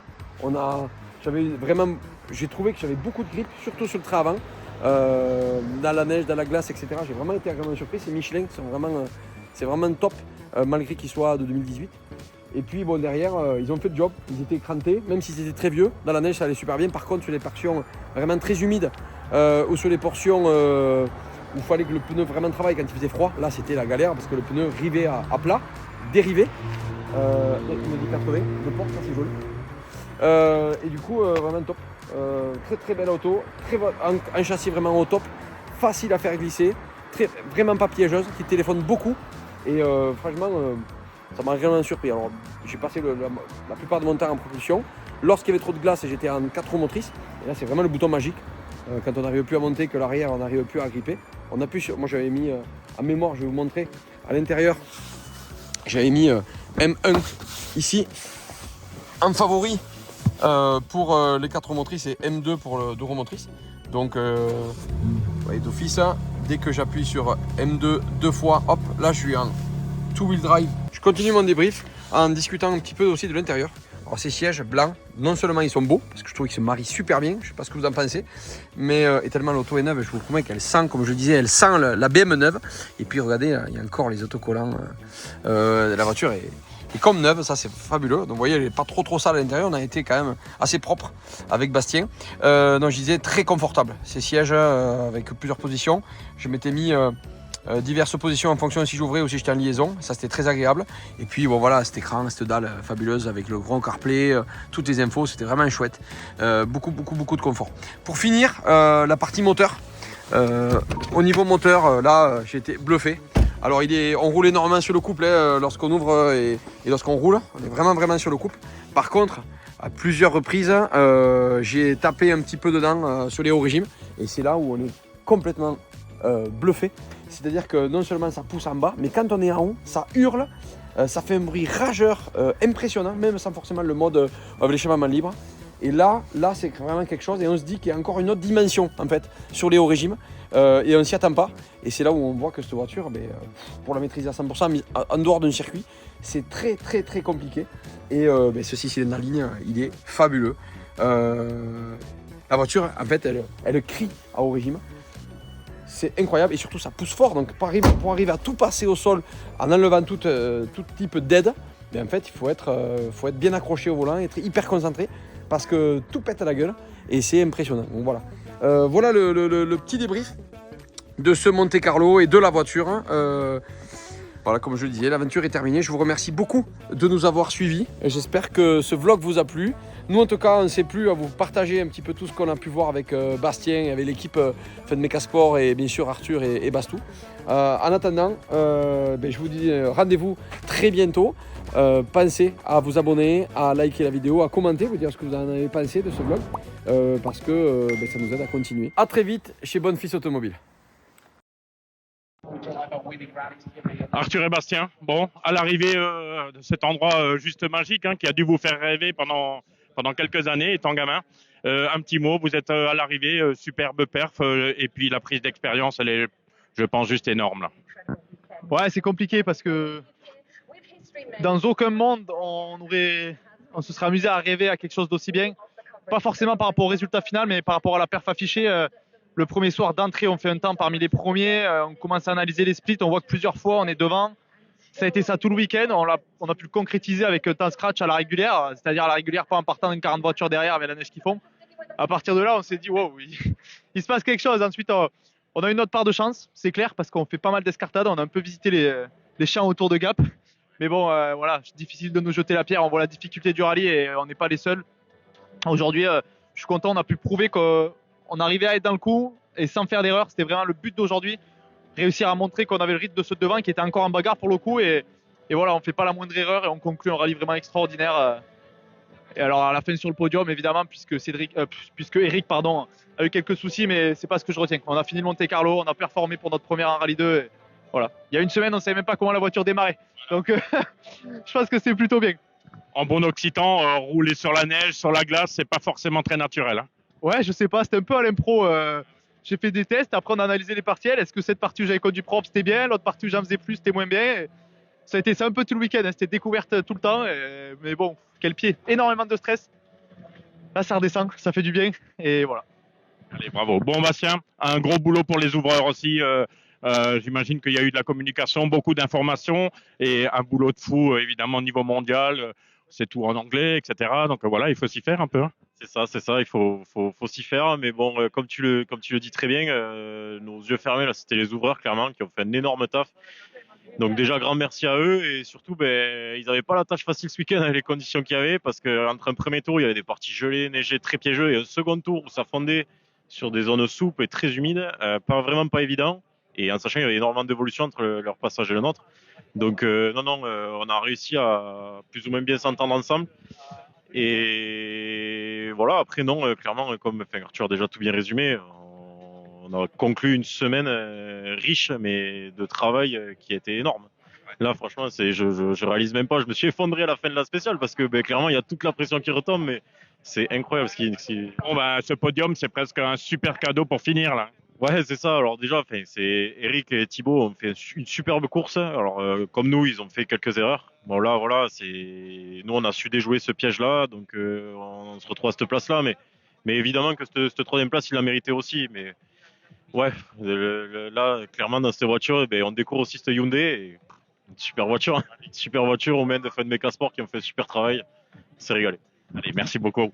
j'ai trouvé que j'avais beaucoup de grip, surtout sur le trait avant, dans la neige, dans la glace, etc. J'ai vraiment été agréablement surpris. Ces Michelin c'est vraiment top, malgré qu'ils soient de 2018. Et puis bon, derrière, ils ont fait le job, ils étaient crantés, même si c'était très vieux. Dans la neige ça allait super bien. Par contre sur les portions vraiment très humides ou sur les portions où il fallait que le pneu vraiment travaille quand il faisait froid, là c'était la galère parce que le pneu rivait à plat, dérivé. Il me dit 80, je porte, ça c'est joli. Et du coup, vraiment top. Très belle auto, un châssis vraiment au top, facile à faire glisser, vraiment pas piégeuse, qui téléphone beaucoup. Et franchement, ça m'a vraiment surpris. Alors j'ai passé la plupart de mon temps en propulsion. Lorsqu'il y avait trop de glace, j'étais en 4 roues motrices. Et là c'est vraiment le bouton magique. Quand on n'arrive plus à monter, que l'arrière on n'arrive plus à gripper. Moi j'avais mis en mémoire, je vais vous montrer à l'intérieur, j'avais mis M1 ici en favori pour les 4 roues motrices et M2 pour le 2 roues motrices. Donc vous voyez d'office, dès que j'appuie sur M2 deux fois, hop, là je suis en two-wheel drive. Je continue mon débrief en discutant un petit peu aussi de l'intérieur. Alors ces sièges blancs, non seulement ils sont beaux, parce que je trouve qu'ils se marient super bien, je ne sais pas ce que vous en pensez, mais et tellement l'auto est neuve, je vous promets qu'elle sent, comme je disais, elle sent la BM neuve. Et puis regardez, il y a encore les autocollants, la voiture est comme neuve, ça c'est fabuleux. Donc vous voyez, elle n'est pas trop sale à l'intérieur, on a été quand même assez propre avec Bastien. Donc je disais très confortable, ces sièges avec plusieurs positions. Je m'étais mis diverses positions en fonction de si j'ouvrais ou si j'étais en liaison, ça c'était très agréable. Et puis bon voilà, cet écran, cette dalle fabuleuse avec le grand CarPlay, toutes les infos, c'était vraiment chouette. Beaucoup de confort. Pour finir, la partie moteur. Au niveau moteur, là j'ai été bluffé. Alors on roule énormément sur le couple lorsqu'on ouvre et lorsqu'on roule, on est vraiment sur le couple. Par contre, à plusieurs reprises, j'ai tapé un petit peu dedans sur les hauts régimes et c'est là où on est complètement bluffé. C'est-à-dire que non seulement ça pousse en bas, mais quand on est en haut, ça hurle, ça fait un bruit rageur impressionnant, même sans forcément le mode l'échappement libre. Et là c'est vraiment quelque chose et on se dit qu'il y a encore une autre dimension en fait sur les hauts régimes et on s'y attend pas. Et c'est là où on voit que cette voiture, pour la maîtriser à 100%, en dehors d'un circuit, c'est très compliqué. Et ce 6 cylindres en ligne, il est fabuleux. La voiture, en fait, elle crie à haut régime. C'est incroyable et surtout ça pousse fort. Donc pour arriver à tout passer au sol en enlevant tout type d'aide, en fait il faut être bien accroché au volant, être hyper concentré parce que tout pète à la gueule et c'est impressionnant. Donc voilà, voilà le petit débrief de ce Monte Carlo et de la voiture. Voilà, comme je le disais, l'aventure est terminée. Je vous remercie beaucoup de nous avoir suivis. J'espère que ce vlog vous a plu. Nous, en tout cas, on ne sait plus à vous partager un petit peu tout ce qu'on a pu voir avec Bastien, avec l'équipe de Mecasport et bien sûr Arthur et Bastou. En attendant, je vous dis rendez-vous très bientôt. Pensez à vous abonner, à liker la vidéo, à commenter, vous dire ce que vous en avez pensé de ce vlog, parce que ça nous aide à continuer. A très vite chez Bonfils Automobile.
Arthur et Bastien, bon, à l'arrivée de cet endroit juste magique qui a dû vous faire rêver pendant quelques années étant gamin. Un petit mot, vous êtes à l'arrivée, superbe perf et puis la prise d'expérience, elle est, je pense, juste énorme là.
Ouais, c'est compliqué parce que dans aucun monde on se serait amusé à rêver à quelque chose d'aussi bien. Pas forcément par rapport au résultat final, mais par rapport à la perf affichée. Le premier soir d'entrée, on fait un temps parmi les premiers. On commence à analyser les splits. On voit que plusieurs fois, on est devant. Ça a été ça tout le week-end. On a pu le concrétiser avec un temps scratch à la régulière, c'est-à-dire à la régulière, pas en partant d'une 40 voitures derrière avec la neige qu'ils font. À partir de là, on s'est dit, wow, il se passe quelque chose. Ensuite, on a une autre part de chance, c'est clair, parce qu'on fait pas mal d'escartades. On a un peu visité les champs autour de Gap. Mais bon, voilà, c'est difficile de nous jeter la pierre. On voit la difficulté du rallye et on n'est pas les seuls. Aujourd'hui, je suis content. On a pu prouver qu'on arrivait à être dans le coup et sans faire d'erreur. C'était vraiment le but d'aujourd'hui. Réussir à montrer qu'on avait le rythme de ceux de devant qui était encore en bagarre pour le coup. Et voilà, on ne fait pas la moindre erreur et on conclut un rallye vraiment extraordinaire. Et alors à la fin sur le podium, évidemment, puisque Eric a eu quelques soucis, mais c'est pas ce que je retiens. On a fini le Monte Carlo, on a performé pour notre première en rallye 2. Et voilà. Il y a une semaine, on ne savait même pas comment la voiture démarrait. Donc je pense que c'est plutôt bien.
En bon occitan, rouler sur la neige, sur la glace, c'est pas forcément très naturel. Hein.
Ouais, je sais pas, c'était un peu à l'impro. J'ai fait des tests, après on a analysé les partiels. Est-ce que cette partie où j'avais conduit propre c'était bien, l'autre partie où j'en faisais plus c'était moins bien. Et ça a été ça un peu tout le week-end, hein. C'était découverte tout le temps. Mais bon, quel pied, énormément de stress. Là ça redescend, ça fait du bien et voilà.
Allez, bravo. Bon Bastien, un gros boulot pour les ouvreurs aussi. J'imagine qu'il y a eu de la communication, beaucoup d'informations et un boulot de fou évidemment au niveau mondial. C'est tout en anglais, etc. Donc voilà, il faut s'y faire un peu. Hein.
C'est ça, il faut s'y faire. Mais bon, comme tu le dis très bien, nos yeux fermés, là, c'était les ouvreurs, clairement, qui ont fait un énorme taf. Donc déjà, grand merci à eux. Et surtout, ils n'avaient pas la tâche facile ce week-end avec les conditions qu'il y avait, parce qu'entre un premier tour, il y avait des parties gelées, neigées, très piégeux, et un second tour où ça fondait sur des zones souples et très humides, vraiment pas évident. Et en sachant qu'il y avait énormément d'évolution entre leur passage et le nôtre. Donc on a réussi à plus ou moins bien s'entendre ensemble. Et voilà, après clairement, comme Arthur a déjà tout bien résumé, on a conclu une semaine riche, mais de travail qui a été énorme. Là, franchement, je réalise même pas, je me suis effondré à la fin de la spéciale parce que clairement, il y a toute la pression qui retombe, mais c'est incroyable.
Bon, ce podium, c'est presque un super cadeau pour finir là.
Ouais, c'est ça. Alors déjà, c'est Eric et Thibaut ont fait une superbe course. Alors comme nous, ils ont fait quelques erreurs. Bon là, voilà, nous on a su déjouer ce piège-là, donc on se retrouve à cette place-là. Mais évidemment que cette troisième place, il l'a mérité aussi. Mais ouais, là, clairement dans cette voiture, on découvre aussi cette Hyundai. Et une super voiture, hein. Une super voiture aux mains de Fun Meca Sport qui ont fait un super travail. C'est régalé.
Allez, merci beaucoup.